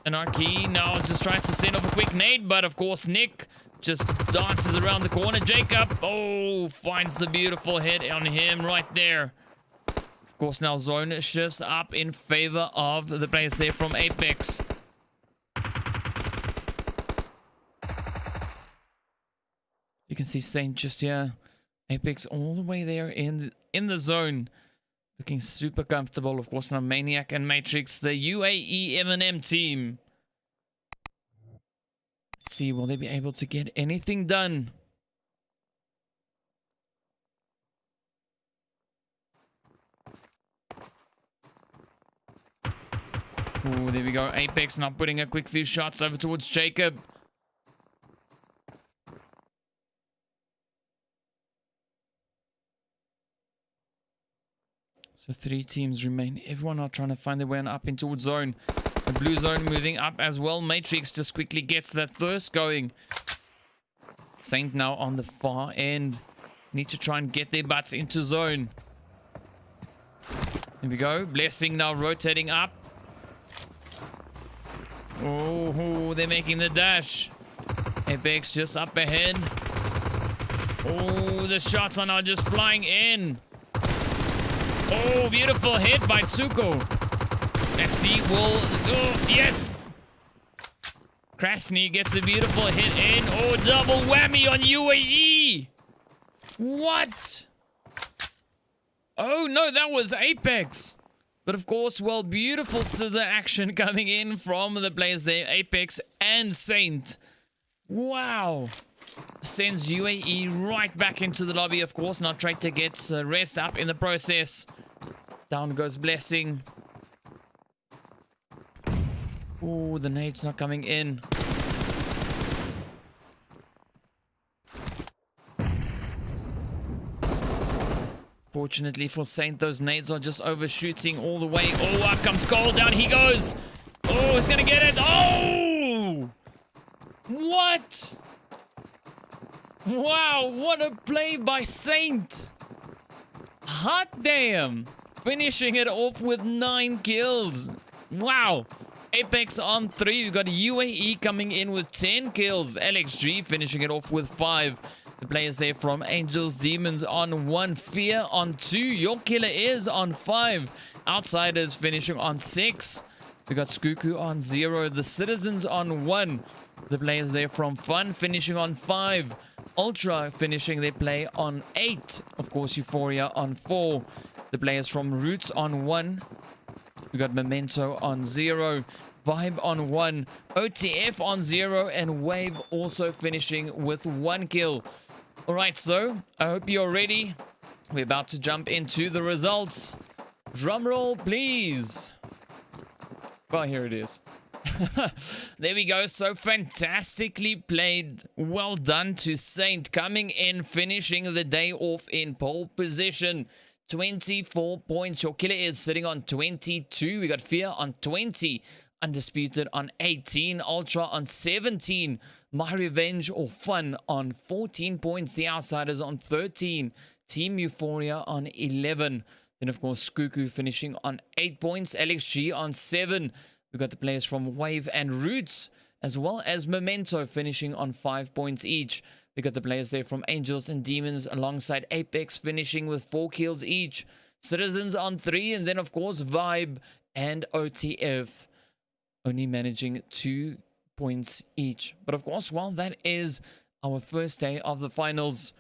Anarchy now just tries to send off a quick nade, but of course Nick just dances around the corner. Jacob, oh, finds the beautiful hit on him right there. Of course now zone shifts up in favor of the players there from Apex. You can see Saint just here Apex all the way there in the zone. Looking super comfortable. Of course, now Maniac and Matrix, the UAE M&M team. Let's see, will they be able to get anything done? Oh, there we go. Apex now putting a quick few shots over towards Jacob. So 3 teams remain. Everyone are trying to find their way on up into zone. The blue zone moving up as well. Matrix just quickly gets that thirst going. Saint now on the far end. Need to try and get their butts into zone. Here we go. Blessing now rotating up. Oh, they're making the dash. Apex just up ahead. Oh, the shots are now just flying in. Oh, beautiful hit by Tsuko. Let's see, oh, yes! Krasny gets a beautiful hit in. Oh, double whammy on UAE! What? Oh, no, that was Apex. But of course, well, beautiful scissor action coming in from the players there, Apex and Saint. Wow. Sends UAE right back into the lobby, of course. Now Traitor gets rest up in the process. Down goes Blessing. Oh, the nade's not coming in. Fortunately for Saint, those nades are just overshooting all the way. Oh, up comes Gold. Down he goes. Oh, he's going to get it. Oh! What? Wow, what a play by Saint. Hot damn. Finishing it off with 9 kills. Wow. Apex on 3. We've got UAE coming in with 10 kills. Lxg finishing it off with 5. The players there from Angels, Demons on 1. Fear on 2. Your Killer is on 5. Outsiders finishing on 6. We got Shuku on 0. The Citizens on 1. The players there from Fun finishing on 5. Ultra finishing their play on 8. Of course, Euphoria on 4. The players from Ruutz on 1. We got Memento on 0. Vibe on 1. OTF on 0. And Wave also finishing with 1 kill. Alright, so I hope you're ready. We're about to jump into the results. Drum roll, please. Well, here it is. There we go. So fantastically played. Well done to Saint. Coming in, finishing the day off in pole position. 24 points. Your Killer is sitting on 22. We got Fear on 20. Undisputed on 18. Ultra on 17. My Revenge or Fun on 14 points. The Outsiders on 13. Team Euphoria on 11. Then, of course, Shuku finishing on 8 points. Lxg on 7. We got the players from Wave and Ruutz, as well as Memento finishing on 5 points each. We got the players there from Angels and Demons alongside Apex finishing with 4 kills each. Citizens on 3, and then, of course, Vibe and OTF only managing 2 points each. But of course, well, that is our first day of the finals.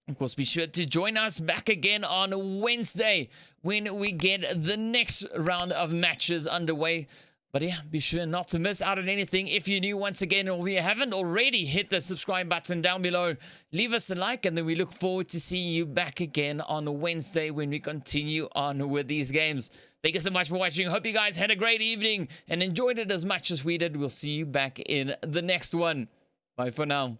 Of course, be sure to join us back again on Wednesday when we get the next round of matches underway. But yeah, be sure not to miss out on anything. If you're new once again, or if you haven't already, hit the subscribe button down below. Leave us a like, and then we look forward to seeing you back again on Wednesday when we continue on with these games. Thank you so much for watching. Hope you guys had a great evening and enjoyed it as much as we did. We'll see you back in the next one. Bye for now.